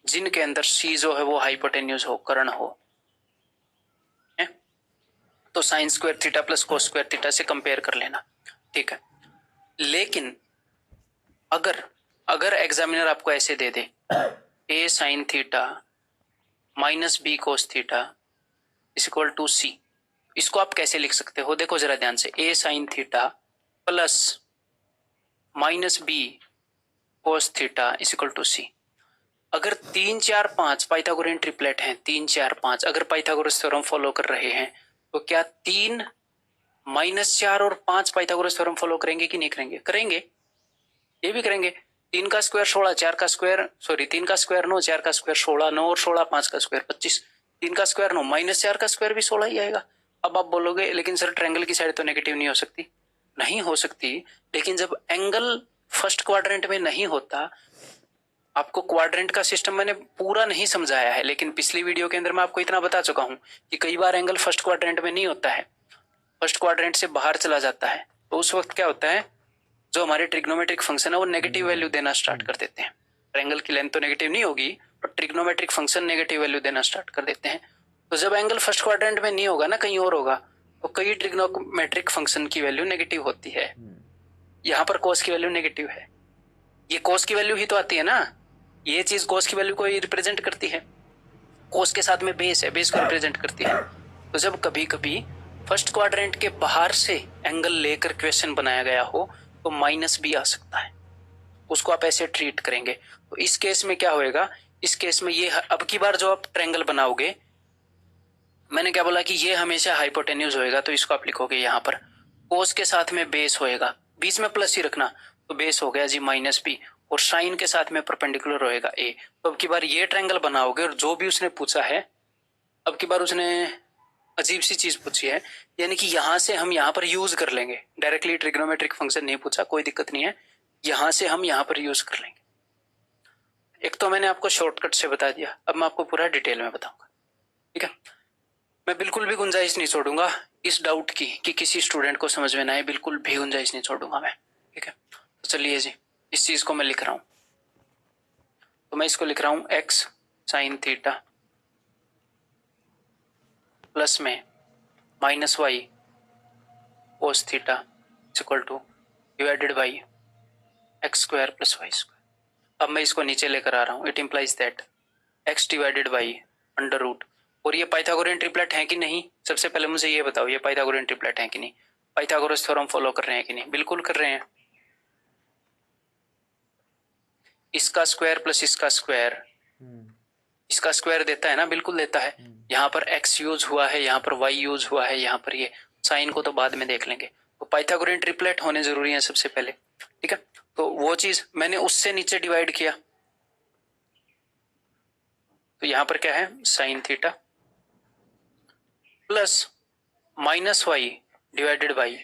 जिनके अंदर सी जो है वो हाइपोटेन्यूज हो, कर्ण हो, है? तो sine square theta plus cos square theta से कंपेयर कर लेना। ठीक है, लेकिन अगर अगर एग्जामिनर आपको ऐसे दे दे A sine theta minus B cos theta is equal to C, इसको आप कैसे लिख सकते हो, देखो जरा ध्यान से, A sine theta plus minus B cos theta is equal to C. अगर 3, 4, 5 पाइथागोरियन ट्रिपलेट हैं, 3, 4, 5 अगर पाइथागोरस थ्योरम फॉलो कर रहे हैं, तो क्या 3, -4 और 5 पाइथागोरस थ्योरम फॉलो करेंगे कि नहीं करेंगे, करेंगे, ये भी करेंगे। 3 का स्क्वायर 16, 4 का स्क्वायर सॉरी 3 का स्क्वायर 9, 4 का स्क्वायर 16, 9 और 16 5 का स्क्वायर 25, 3 का स्क्वायर 9 माइनस 4 का स्क्वायर भी 16 ही आएगा। अब आप बोलोगे लेकिन सर ट्रायंगल की साइड तो नेगेटिव नहीं हो सकती। नहीं हो सकती, लेकिन जब एंगल फर्स्ट क्वाड्रेंट में नहीं होता, आपको क्वाड्रेंट का सिस्टम मैंने पूरा नहीं समझाया है, लेकिन पिछली वीडियो के अंदर मैं आपको इतना बता चुका हूं कि कई बार एंगल फर्स्ट क्वाड्रेंट में नहीं होता है, फर्स्ट क्वाड्रेंट से बाहर चला जाता है। तो उस वक्त क्या होता है, जो हमारे ट्रिग्नोमेट्रिक फंक्शन है वो नेगेटिव वैल्यू देना स्टार्ट कर देते हैं। ट्रायंगल की लेंथ तो नेगेटिव नहीं होगी, पर ट्रिग्नोमेट्रिक फंक्शन नेगेटिव वैल्यू देना स्टार्ट कर देते हैं। तो जब एंगल फर्स्ट क्वाड्रेंट में नहीं होगा ना, कहीं और होगा, तो कई ट्रिग्नोमेट्रिक फंक्शन की वैल्यू नेगेटिव होती है। यहाँ पर कोस की वैल्यू नेगेटिव है, ये कोस की वैल्यू ही तो आती है ना, ये चीज कोस की वैल्यू को ही रिप्रेजेंट करती है। कोस के साथ में बेस है, बेस को रिप्रेजेंट करती है। तो जब कभी कभी फर्स्ट क्वाड्रेंट के बाहर से एंगल लेकर क्वेश्चन बनाया गया हो तो माइनस भी आ सकता है, उसको आप ऐसे ट्रीट करेंगे। तो इस केस में क्या होएगा, इस केस में ये अब की बार जो आप ट्रायंगल बनाओगे, मैंने क्या बोला कि ये हमेशा हाइपोटेन्यूज होएगा, तो इसको आप लिखोगे यहाँ पर कोस के साथ में बेस होएगा, बीच में प्लस ही रखना, तो बेस हो गया जी माइनस बी, और साइन के साथ में परपेंडिकुलर होएगा ए। तो अब की बार ये ट्रायंगल बनाओगे और जो भी उसने पूछा है, अब की बार उसने अजीब सी चीज पूछी है, यानी कि यहां से हम यहाँ पर यूज कर लेंगे, डायरेक्टली ट्रिग्नोमेट्रिक फंक्शन नहीं पूछा, कोई दिक्कत नहीं है, यहां से हम यहाँ पर यूज कर लेंगे। एक तो मैंने आपको शॉर्टकट से बता दिया, अब मैं आपको पूरा डिटेल में बताऊंगा, ठीक है। मैं बिल्कुल भी गुंजाइश नहीं छोड़ूंगा इस डाउट की कि किसी स्टूडेंट को समझ में ना आए, बिल्कुल भी गुंजाइश नहीं छोड़ूंगा मैं, ठीक है। तो चलिए जी, इस चीज को मैं लिख रहा हूं, तो मैं इसको लिख रहा हूं एक्स साइन थीटा प्लस में minus Y cos theta equal to divided by X square plus Y square. अब मैं इसको नीचे लेकर आ रहा हूं, it implies that X divided by under root, और ये पाइथागोरियन ट्रिपलेट है कि नहीं, सबसे पहले मुझे ये बताओ ये पाइथागोरियन ट्रिपलेट है कि नहीं, पाइथागोरस थ्योरम फॉलो कर रहे हैं कि नहीं, बिल्कुल कर रहे हैं। इसका स्क्वायर प्लस इसका स्क्वायर, इसका स्क्वायर देता है ना, बिल्कुल देता है। यहाँ पर x यूज हुआ है, यहाँ पर y यूज हुआ है, यहाँ पर ये साइन को तो बाद में देख लेंगे। तो पाइथागोरियन ट्रिपलेट होने जरूरी है सबसे पहले, ठीक है। तो वो चीज मैंने उससे नीचे डिवाइड किया, तो यहाँ पर क्या है sine theta plus minus Y divided by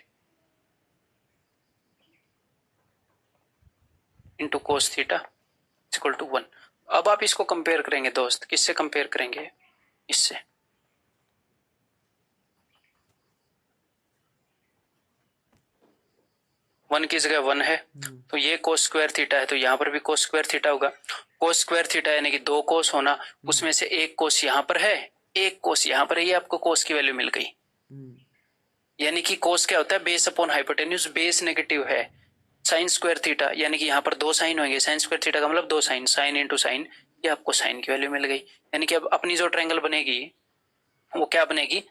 into cos theta equal to 1। अब आप इसको कंपेयर करेंगे दोस्त, किससे कंपेयर करेंगे, इससे। वन की जगह 1 है, तो ये कोस स्क्वायर थीटा है, तो यहाँ पर भी कोस स्क्वायर थीटा होगा। कोस स्क्वायर थीटा यानी कि 2 कोस होना, उसमें से एक कोस यहाँ पर है, एक कोस यहाँ पर है, ये आपको कोस की वैल्यू मिल गई। यानी कि कोस क्या होता है, base upon hypotenuse, base negative है। साइन स्क्वायर थीटा यानी कि यहाँ पर 2 साइन होंगे, साइन स्क्वायर थीटा का मतलब 2 साइन, साइन इंटू साइन, ये आपको साइन की वैल्यू मिल गई। यानी कि अब अपनी जो ट्रायंगल बनेगी वो क्या बनेगी,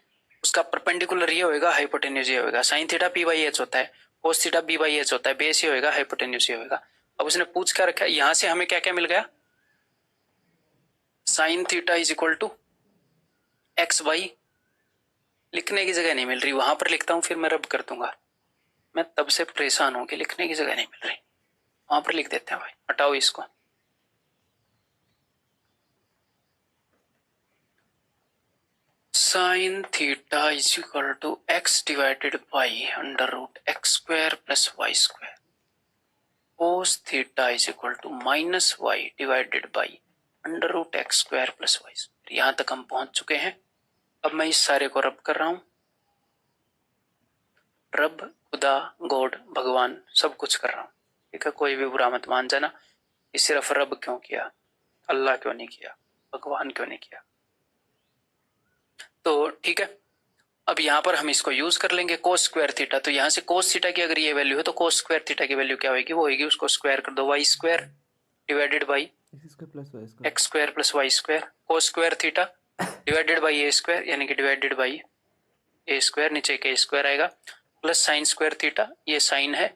उसका परपेंडिकुलर ये होगा, हाइपोटेन्यूज ये होगा। Sine theta P by H होता है, cos theta B by H होता है, बेस ये होगा, हाइपोटेन्यूज ये होगा। अब उसने पूछ क्या रखा है, यहां से हमें क्या क्या मिल गया, sine theta is equal to X Y, लिखने की जगह नहीं मिल रही, वहां पर लिखता हूं फिर मैं रब कर दूंगा, मैं तब से परेशान हूं कि लिखने की जगह नहीं मिल रही, वहां पर लिख देते हैं भाई, हटाओ इसको। Sine theta is equal to X divided by under root X square plus Y square, cos theta is equal to minus Y divided by under root X square plus Y square. यहां तक हम पहुंच चुके हैं। अब मैं इस सारे को रब कर रहा हूं, रब खुदा गॉड भगवान सब कुछ कर रहा हूं, ठीक है। कोई भी बुरा मत मान जाना, ये सिर्फ रब क्यों किया, अल्लाह क्यों नहीं किया, भगवान क्यों नहीं किया, तो ठीक है। अब यहाँ पर हम इसको यूज कर लेंगे कोस स्क्वायर थीटा, तो यहाँ से कोस थीटा की अगर ये वैल्यू है तो कोस स्क्वायर थीटा की वैल्यू क्या होगी, वो होगी, उसको स्क्वायर कर दो, Y square divided by X square plus Y square, cos square theta divided by A square यानी कि डिवाइडेड बाई ए स्क्वायर, नीचे के स्क्वायर आएगा, प्लस साइन स्क्वायर थीटा, ये साइन है,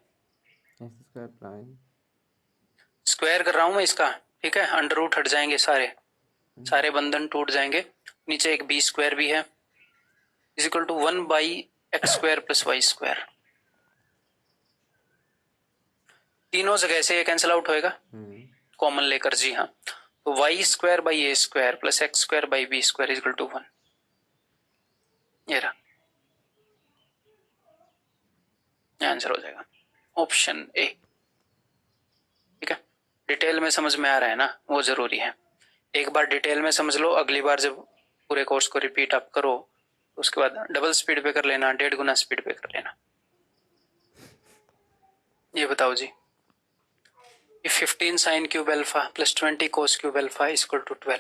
स्क्वायर कर रहा हूं मैं इसका, ठीक है। अंडर रूट हट जाएंगे सारे, सारे बंधन टूट जाएंगे, नीचे एक बी स्क्वायर भी है, is equal to 1 by X square plus Y square. तीनों जगह से ये कैंसिल आउट होएगा कॉमन लेकर, जी हाँ। तो Y square by A square plus X square by B square equal to 1, ये रहा आंसर हो जाएगा ऑप्शन ए। ठीक है, डिटेल में समझ में आ रहा है ना, वो जरूरी है। एक बार डिटेल में समझ लो, अगली बार जब पूरे कोर्स को रिपीट आप करो तो उसके बाद डबल स्पीड पे कर लेना, 1.5 गुना स्पीड पे कर लेना। ये बताओ जी, 15 sine cube alpha plus 20 cos cube alpha is equal to 12।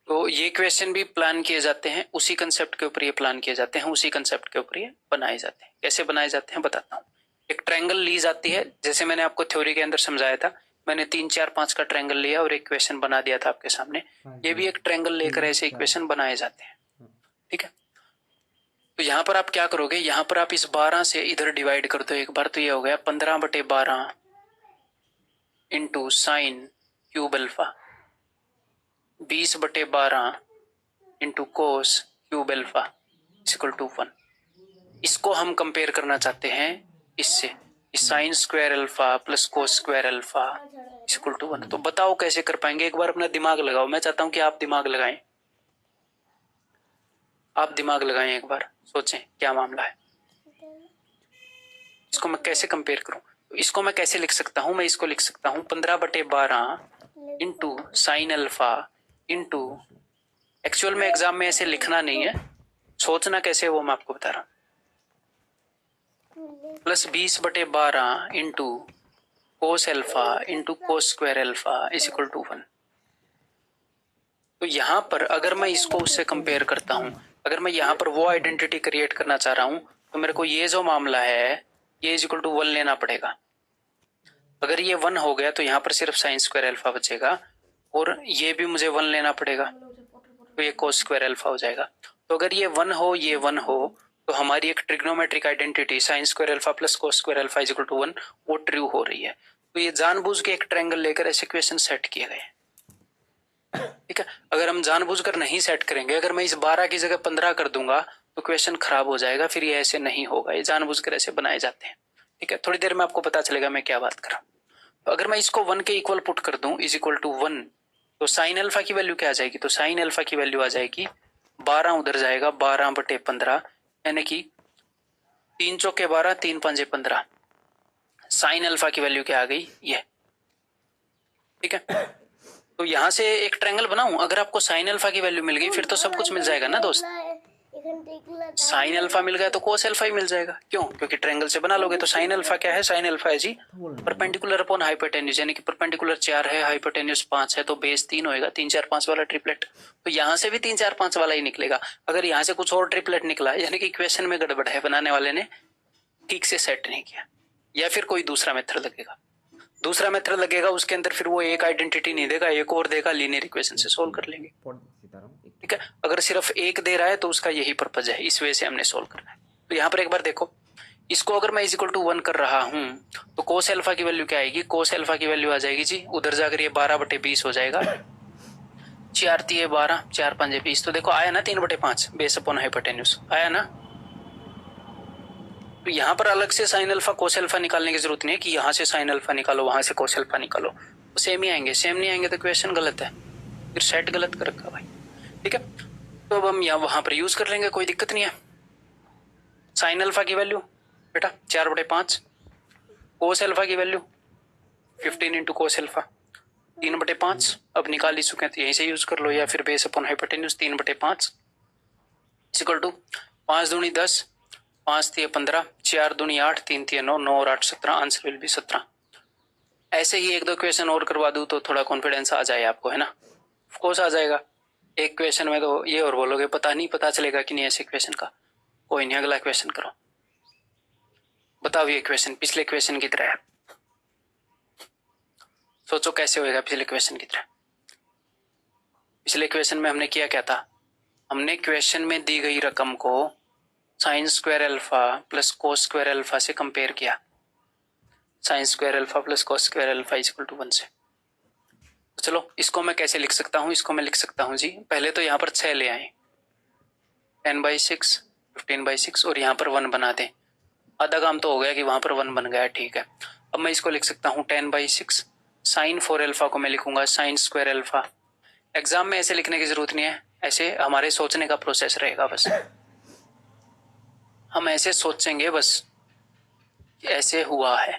तो ये क्वेश्चन भी प्लान किए जाते हैं, उसी कंसेप्ट के ऊपर ये प्लान किए जाते हैं, उसी कंसेप्ट के ऊपर ये बनाए जाते हैं। कैसे बनाए जाते हैं बताता हूँ। एक ट्रायंगल ली जाती है, जैसे मैंने आपको थ्योरी के अंदर समझाया था, मैंने 3 4 5 का ट्रायंगल लिया और एक इक्वेशन बना दिया था आपके सामने। ये भी एक ट्रायंगल लेकर ऐसे इक्वेशन बनाए जाते हैं। ठीक है, तो यहाँ पर आप क्या करोगे, यहाँ पर आप इस 12 से इधर डिवाइड कर दो एक बार, तो ये हो गया 15/12 into sine cube alpha, 20/12 into cos cube alpha equal to 1। इसको हम कंपेयर करना चाहते हैं इससे, sine square alpha plus cos square alpha equal to 1। तो बताओ कैसे कर पाएंगे, एक बार अपना दिमाग लगाओ। मैं चाहता हूं कि आप दिमाग लगाएं, आप दिमाग लगाएं, एक बार सोचें क्या मामला है। इसको मैं कैसे कंपेयर करूं, तो इसको मैं कैसे लिख सकता हूं, मैं इसको लिख सकता हूं 15/12 into sine alpha into, actual में एग्जाम में ऐसे लिखना नहीं है, सोचना कैसे वो मैं आपको बता रहा हूं, plus 20/12 into cos alpha into cos square alpha is equal to 1। तो यहां पर अगर मैं इसको उससे कंपेयर करता हूं, अगर मैं यहां पर वो आइडेंटिटी क्रिएट करना चाह रहा हूं, तो मेरे को ये जो मामला है ये इज इक्वल टू 1 लेना पड़ेगा। अगर ये 1 हो गया तो यहाँ पर सिर्फ साइन स्क्वायर एल्फा बचेगा, और ये भी मुझे 1 लेना पड़ेगा, तो ये कोस स्क्वायर एल्फा हो जाएगा। तो अगर ये 1 हो, ये 1 हो, तो हमारी एक trigonometric identity sine square alpha plus cos square alpha is equal to 1 वो ट्रू हो रही है। तो ये जानबूझ के एक ट्रायंगल लेकर ऐसे इक्वेशन सेट किए गए। ठीक है, अगर हम जानबूझकर नहीं सेट करेंगे, अगर मैं इस 12 की जगह 15 कर दूंगा तो क्वेश्चन खराब हो जाएगा, फिर ये ऐसे नहीं होगा। ये जानबूझकर ऐसे बनाए जाते हैं। ठीक है, थोड़ी देर में आपको पता चलेगा मैं क्या बात कर रहा हूं। तो अगर मैं इसको 1 के इक्वल पुट कर दूं इज इक्वल टू 1, तो साइन अल्फा की वैल्यू क्या आ जाएगी, तो साइन अल्फा की वैल्यू आ जाएगी 12 उधर जाएगा 12/15, यानी कि 3 चौके 12 3 पंजे 15। साइन अल्फा की वैल्यू क्या आ गई, ये। ठीक है, तो यहां से एक ट्रायंगल बनाऊं, अगर आपको साइन अल्फा की वैल्यू मिल गई फिर तो सब कुछ मिल जाएगा ना दोस्त। साइन अल्फा मिल गया तो कोस अल्फा ही मिल जाएगा, क्यों, क्योंकि ट्रायंगल से बना लोगे। तो साइन अल्फा क्या है, साइन अल्फा है जी परपेंडिकुलर अपॉन हाइपोटेन्यूज, यानी कि परपेंडिकुलर 4 है, हाइपोटेन्यूज 5 है, तो बेस 3 होएगा, 3 4 5 वाला ट्रिपलेट। तो यहां से भी 3 4 5 वाला ही निकलेगा। अगर यहां से कुछ और ट्रिपलेट निकला, यानी कि इक्वेशन में गड़बड़ है, बनाने वाले ने ठीक से सेट नहीं किया, या फिर कोई दूसरा मेथड लगेगा। दूसरा मेथड लगेगा उसके अंदर फिर वो एक आइडेंटिटी नहीं देगा, एक और देगा, लीनियर इक्वेशन से सोल्व कर लेंगे। ठीक है, अगर सिर्फ एक दे रहा है तो उसका यही पर्पज है, इस वजह से हमने सोल्व करना है। तो यहाँ पर एक बार देखो, इसको अगर मैं इज इक्वल टू 1 कर रहा हूं तो कोस एल्फा की वैल्यू क्या आएगी, कोस एल्फा की वैल्यू आ जाएगी जी उधर जाकर ये 12/20 हो जाएगा, 4 3 12 4 5 20। तो देखो आया ना 3/5 बेस अपॉन हाइपोटेन्यूज आया ना। तो यहाँ पर अलग से साइन अल्फा कोस अल्फा निकालने की जरूरत नहीं है कि यहाँ से साइन अल्फा निकालो वहां से कोस अल्फा निकालो, तो सेम ही आएंगे। सेम नहीं आएंगे तो क्वेश्चन गलत है, फिर सेट गलत कर रखा भाई। ठीक है, तो अब हम यहाँ वहां पर यूज कर लेंगे, कोई दिक्कत नहीं है। साइन अल्फा की वैल्यू बेटा 4/5, कोस अल्फा की वैल्यू 15 इंटू कोस अल्फा 3/5। अब निकाल ही चुके हैं तो यहीं से यूज कर लो, या फिर base upon hypotenuse 3/5 equal to 5 दूनी 10 5 3 15 4 दूनी 8 3 3 9 9 और 8 17, आंसर विल बी 17। ऐसे ही एक दो क्वेश्चन और करवा दूं तो थोड़ा कॉन्फिडेंस आ जाए आपको, है ना। ऑफ कोर्स आ जाएगा, एक क्वेश्चन में तो ये और बोलोगे पता नहीं, पता चलेगा कि नहीं ऐसे क्वेश्चन का। कोई नहीं, अगला क्वेश्चन करो। बताओ ये क्वेश्चन पिछले क्वेश्चन की तरह है, सोचो कैसे होएगा पिछले क्वेश्चन की तरह। पिछले क्वेश्चन में हमने किया क्या था, हमने क्वेश्चन में दी गई रकम को sine square alpha plus cos square alpha से कंपेयर किया, sine square alpha plus cos square alpha equal to 1 से। तो चलो इसको मैं कैसे लिख सकता हूं, इसको मैं लिख सकता हूं जी, पहले तो यहाँ पर 6 ले आए, 10/6 15/6 और यहाँ पर 1 बना दें। आधा काम तो हो गया कि वहां पर 1 बन गया, ठीक है। अब मैं इसको लिख सकता हूँ 10/6। साइन 4 अल्फा को मैं लिखूंगा साइन स्क्वायर अल्फा। एग्जाम में ऐसे लिखने की जरूरत नहीं है, ऐसे हमारे सोचने का प्रोसेस रहेगा बस, हम ऐसे सोचेंगे बस ऐसे हुआ है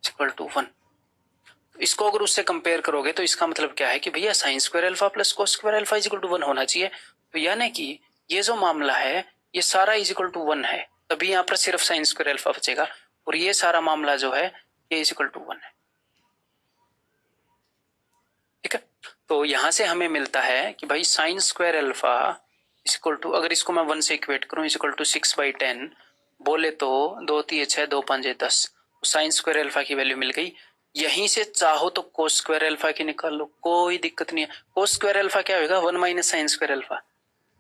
इक्वल टू 1। इसको अगर उससे कंपेयर करोगे तो इसका मतलब क्या है कि भैया sine square alpha plus cos square alpha is equal to 1 होना चाहिए। तो यानी कि ये जो मामला है ये सारा इज इक्वल टू 1 है, तभी यहाँ पर सिर्फ साइन स्क्वायर अल्फा बचेगा, और ये सारा मामला जो है ये इज इक्वल टू 1 है। ठीक है, तो यहां से हमें मिलता है कि भाई sine square alpha is equal to, अगर इसको मैं 1 से इक्वेट करूं, इज इक्वल टू 6/10 बोले तो 2 3 6 2 5 10, साइन स्क्वायर अल्फा की वैल्यू मिल गई। यहीं से चाहो तो कोस स्क्वायर अल्फा की निकाल लो, कोई दिक्कत नहीं है। कोस स्क्वायर अल्फा क्या होगा 1 माइनस साइन स्क्वायर अल्फा,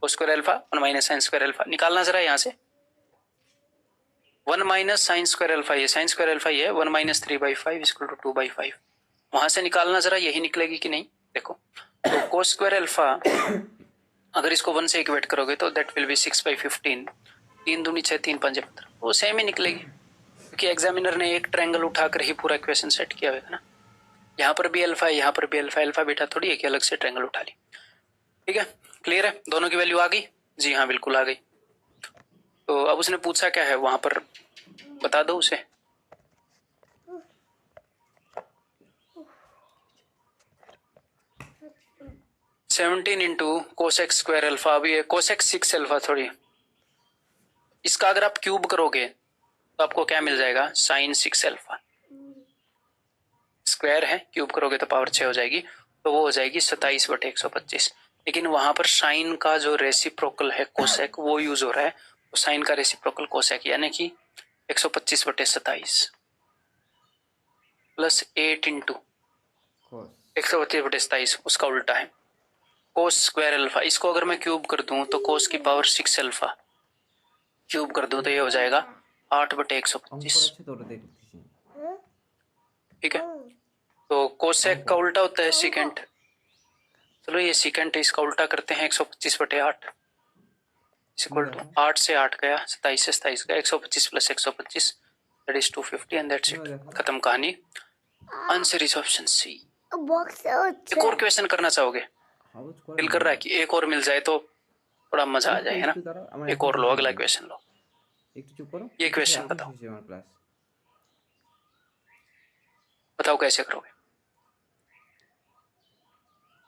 कोस square alpha 1 minus sign square alpha निकालना जरा यहाँ से। 1 माइनस साइन स्क्वायर अल्फा, ये साइन स्क्वायर अल्फा ये 1 माइनस 3/5 इक्वल टू 2/5, वहां से निकालना जरा, यही निकलेगी कि नहीं देखो। तो कोस स्क्वायर अल्फा अगर इसको 1 से इक्वेट करोगे तो दैट विल बी 6/15, 3 दूनी 6 3 5 15, वो सेम ही निकलेगी, क्योंकि एग्जामिनर ने एक ट्रायंगल उठाकर ही पूरा इक्वेशन सेट किया हुआ है ना। यहाँ पर भी अल्फा है, यहाँ पर भी अल्फा, अल्फा बेटा थोड़ी है कि अलग से ट्रायंगल उठा ली। ठीक है, क्लियर है, दोनों की वैल्यू आ गई? जी हाँ बिल्कुल आ गई। तो अब उसने पूछा क्या है वहां पर, बता दो उसे। Seventeen into cosec square alpha, अभी कोसेक 6 अल्फा थोड़ी, इसका अगर आप क्यूब करोगे तो आपको क्या मिल जाएगा, साइन 6 अल्फा। स्क्वायर है, क्यूब करोगे तो पावर 6 हो जाएगी, तो वो हो जाएगी 27/125। लेकिन वहां पर साइन का जो रेसिप्रोकल है कोसेक वो यूज हो रहा है, तो साइन का रेसिप्रोकल कोसेक यानी कि 125/27 प्लस 8 इंटू 125/27, उसका उल्टा है कोस स्क्वायर अल्फा। इसको अगर मैं क्यूब कर दूं तो कोस की पावर 6 अल्फा क्यूब कर दूं तो ये हो जाएगा 8/125। ठीक है, तो कोसेक का उल्टा होता है सीकेंट। चलो ये सीकेंट इसका उल्टा करते हैं, 125/8 इक्वल टू 8 से 8 गया, 27 से 27 गया, 125 plus 125 that is 250 and that's it, खत्म कहानी। Answer is option C. एक और क्वेश्चन करना चाहोगे? दिल कर रहा है कि एक और मिल जाए तो थोड़ा मजा आ जाए, है ना। एक और लो, अगला क्वेश्चन लो। ये क्वेश्चन बताओ, बताओ कैसे करोगे।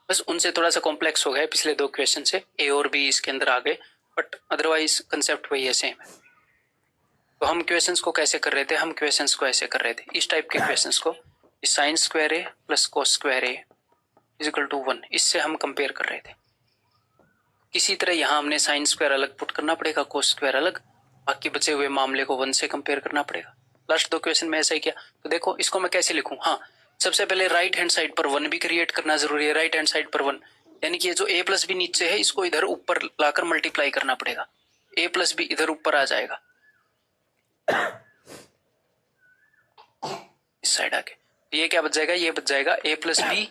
बस उनसे थोड़ा सा कॉम्प्लेक्स हो गया पिछले 2 क्वेश्चन से, ए और बी इसके अंदर आ गए, बट अदरवाइज कंसेप्ट वही है, सेम है। तो हम क्वेश्चंस को कैसे कर रहे थे, हम क्वेश्चंस को ऐसे कर रहे थे, इस टाइप के क्वेश्चंस को, sine square A plus cos square A is equal to 1, इससे हम कंपेयर कर रहे थे। किसी तरह यहाँ हमने साइन स्क्वायर अलग पुट करना पड़ेगा, कोस स्क्वायर अलग, बाकी बचे हुए मामले को 1 से कंपेयर करना पड़ेगा। लास्ट 2 क्वेश्चन में ऐसा ही किया। तो देखो इसको मैं कैसे लिखूं, हाँ सबसे पहले राइट हैंड साइड पर 1 भी क्रिएट करना जरूरी है, राइट हैंड साइड पर 1, यानी कि ये जो a प्लस बी नीचे है इसको इधर ऊपर लाकर मल्टीप्लाई करना पड़ेगा, a प्लस बी इधर ऊपर आ जाएगा इस साइड आके, ये क्या बच जाएगा, ये बच जाएगा a plus B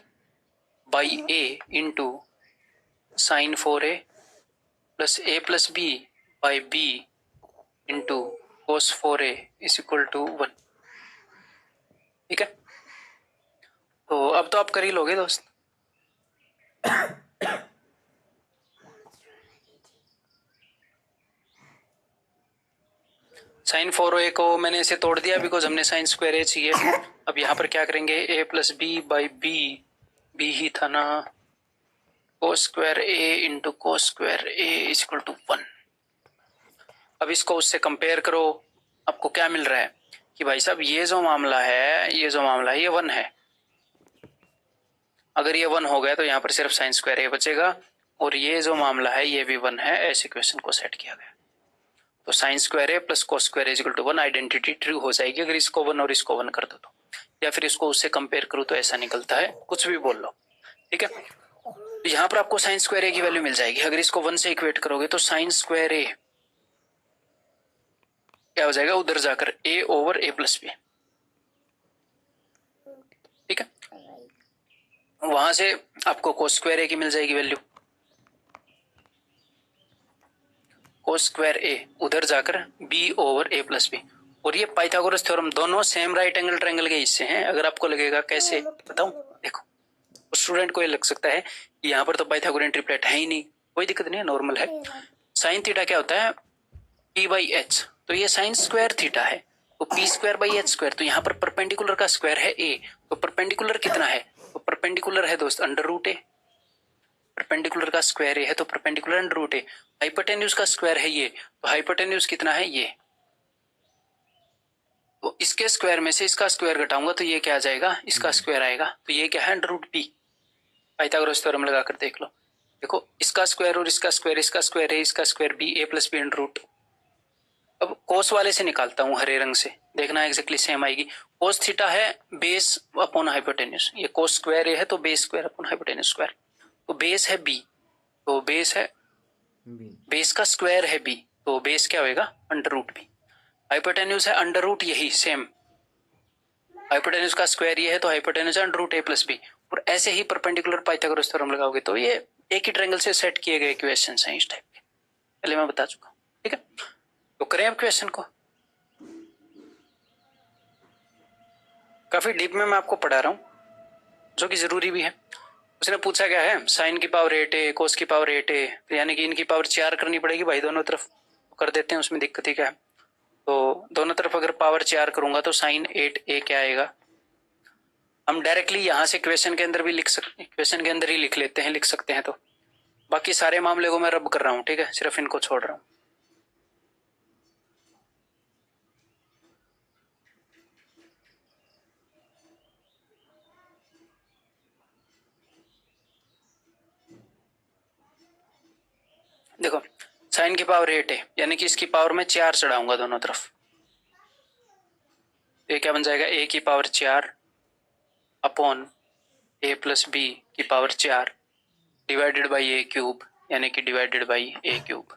by A into sine 4a plus a plus B by B into cos 4a is equal to 1। ठीक है, तो अब तो आप कर ही लोगे दोस्त। साइन 4a को मैंने इसे तोड़ दिया बिकॉज हमने साइन स्क्वायर ए चाहिए। अब यहाँ पर क्या करेंगे, a plus B by B, B ही था ना, cos square A into cos square A is equal to 1। अब इसको उससे कंपेयर करो, आपको क्या मिल रहा है कि भाई साहब ये जो मामला है, ये जो मामला है ये 1 है। अगर ये 1 हो गया तो यहाँ पर सिर्फ साइन स्क्वायर ए बचेगा, और ये जो मामला है ये भी 1 है, ऐसे क्वेश्चन को सेट किया गया। तो sine square A plus cos square is equal to 1 identity true हो जाएगी अगर इसको 1 और इसको 1 कर दो तो, या फिर इसको उससे कंपेयर करो तो ऐसा निकलता है, कुछ भी बोल लो। ठीक है, तो यहाँ पर आपको साइन स्क्वायर ए की वैल्यू मिल जाएगी। अगर इसको 1 से इक्वेट करोगे तो साइन स्क्वायर ए क्या हो जाएगा, उधर जाकर a over a plus B. ठीक है, वहां से आपको कोस स्क्वायर ए की मिल जाएगी वैल्यू, कोस स्क्वायर ए उधर जाकर b over a plus B, और ये पाइथागोरस थ्योरम दोनों सेम राइट एंगल ट्रायंगल के हिस्से हैं। अगर आपको लगेगा कैसे बताऊं, देखो स्टूडेंट को ये लग सकता है कि यहाँ पर तो पाइथागोरियन ट्रिपलेट है ही नहीं, कोई दिक्कत नहीं है, नॉर्मल है। साइन थीटा क्या होता है, पी बाई एच, तो ये साइन स्क्वायर थीटा है, तो P square by H square, तो यहाँ पर परपेंडिकुलर का स्क्वायर है ए, तो परपेंडिकुलर कितना है, तो परपेंडिकुलर है दोस्त अंडर रूट ए, परपेंडिकुलर का स्क्वायर ए है तो परपेंडिकुलर अंडर रूट ए, हाइपोटेन्यूज का स्क्वायर है ये, तो हाइपोटेन्यूज कितना है ये, तो इसके स्क्वायर में से इसका स्क्वायर घटाऊंगा तो ये क्या आ जाएगा, इसका स्क्वायर आएगा, तो ये क्या है under root P. Pythagoras theorem लगाकर देख लो, देखो इसका स्क्वायर और इसका स्क्वायर है, इसका square B, A plus B under root. अब कोस वाले से निकालता हूं हरे रंग से, देखना एग्जैक्टली सेम आएगी। कोस थीटा है बेस अपॉन हाइपोटेन्यूज, ये कोस स्क्वायर ए है तो base square upon hypotenuse square, तो बेस है बी, तो बेस है बेस का स्क्वायर है बी, तो बेस क्या होएगा अंडर रूट बी। हाइपोटेन्यूज है अंडर रूट, यही सेम, हाइपोटेन्यूज का स्क्वायर ये है तो हाइपोटेन्यूज अंडर रूट ए प्लस बी, और ऐसे ही परपेंडिकुलर पाइथागोरस थ्योरम लगाओगे तो ये एक ही ट्रायंगल से सेट किए गए इक्वेशंस हैं इस टाइप के, पहले मैं बता चुका हूं, ठीक है। तो करें अब क्वेश्चन को, काफी डीप में मैं आपको पढ़ा रहा हूं जो कि जरूरी भी है। उसने पूछा क्या है, साइन की पावर 8 है, कोस की पावर 8 है, तो यानी कि इनकी पावर 4 करनी पड़ेगी भाई दोनों तरफ, कर देते हैं, उसमें दिक्कत ही क्या है। तो दोनों तरफ अगर पावर 4 करूंगा तो साइन 8 ए क्या आएगा, हम डायरेक्टली यहां से क्वेश्चन के अंदर भी लिख सकते, क्वेश्चन के अंदर ही लिख लेते हैं, लिख सकते हैं। तो बाकी सारे मामले को मैं रब कर रहा हूं, ठीक है, सिर्फ इनको छोड़ रहा हूं। देखो साइन की पावर 8 है, यानी कि इसकी पावर में 4 चढ़ाऊंगा दोनों तरफ, ये क्या बन जाएगा, ए की power 4 upon A plus B की power 4 divided by A cube, यानी कि divided by A cube,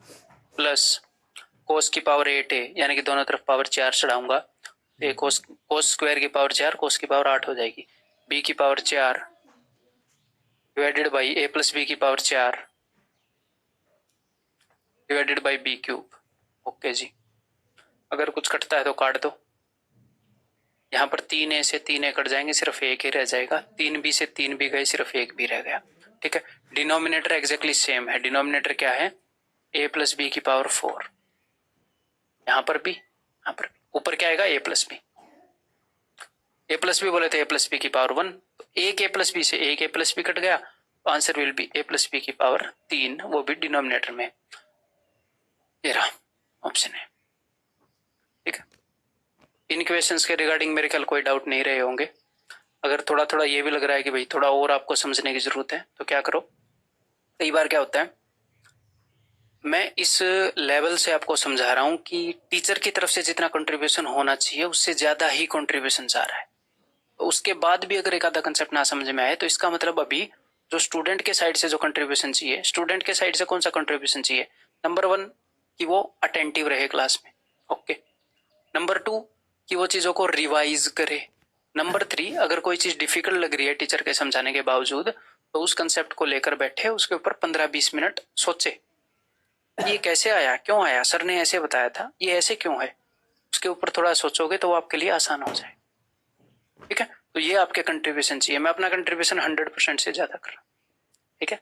plus cos की पावर 8 है, यानी कि दोनों तरफ पावर 4 चढ़ाऊंगा, ए कोस स्क्वायर की पावर 4 कोस की पावर 8 हो जाएगी, बी की power 4 divided by A plus B की power 4 divided by B cube. Okay जी, अगर कुछ कटता है तो काट दो, यहाँ पर 3 ए से 3 ए कट जाएंगे, सिर्फ एक ही रह जाएगा, 3 बी से 3 बी गए, सिर्फ एक बी रह गया, ठीक है। डिनोमिनेटर एग्जैक्टली सेम है, डिनोमिनेटर क्या है, ए प्लस बी की पावर 4, यहाँ पर भी, यहाँ पर भी, ऊपर क्या आएगा ए plus B, A plus B बोले थे ए प्लस बी की पावर 1, तो एक ए प्लस बी से एक ए प्लस बी कट गया, तो answer will be A plus B की पावर 3, वो भी डिनोमिनेटर में, ये रहा ऑप्शन है, ठीक है। इन क्वेश्चंस के रिगार्डिंग मेरे ख्याल कोई डाउट नहीं रहे होंगे। अगर थोड़ा थोड़ा ये भी लग रहा है कि भाई थोड़ा और आपको समझने की जरूरत है तो क्या करो, कई बार क्या होता है मैं इस लेवल से आपको समझा रहा हूं कि टीचर की तरफ से जितना कंट्रीब्यूशन होना चाहिए उससे ज्यादा ही कंट्रीब्यूशन आ रहा है, तो उसके बाद भी अगर एक आधा कंसेप्ट ना समझ में आए तो इसका मतलब अभी जो स्टूडेंट के साइड से जो कंट्रीब्यूशन चाहिए, स्टूडेंट के साइड से कौन सा कंट्रीब्यूशन चाहिए, नंबर 1 कि वो अटेंटिव रहे क्लास में, ओके, नंबर 2 कि वो चीजों को रिवाइज करे, नंबर 3 अगर कोई चीज डिफिकल्ट लग रही है टीचर के समझाने के बावजूद तो उस कंसेप्ट को लेकर बैठे, उसके ऊपर 15-20 मिनट सोचे, ये कैसे आया, क्यों आया, सर ने ऐसे बताया था, ये ऐसे क्यों है, उसके ऊपर थोड़ा सोचोगे तो वो आपके लिए आसान हो जाए, ठीक है। तो ये आपके कंट्रीब्यूशन चाहिए, मैं अपना कंट्रीब्यूशन 100% से ज्यादा कर रहा हूँ, ठीक है।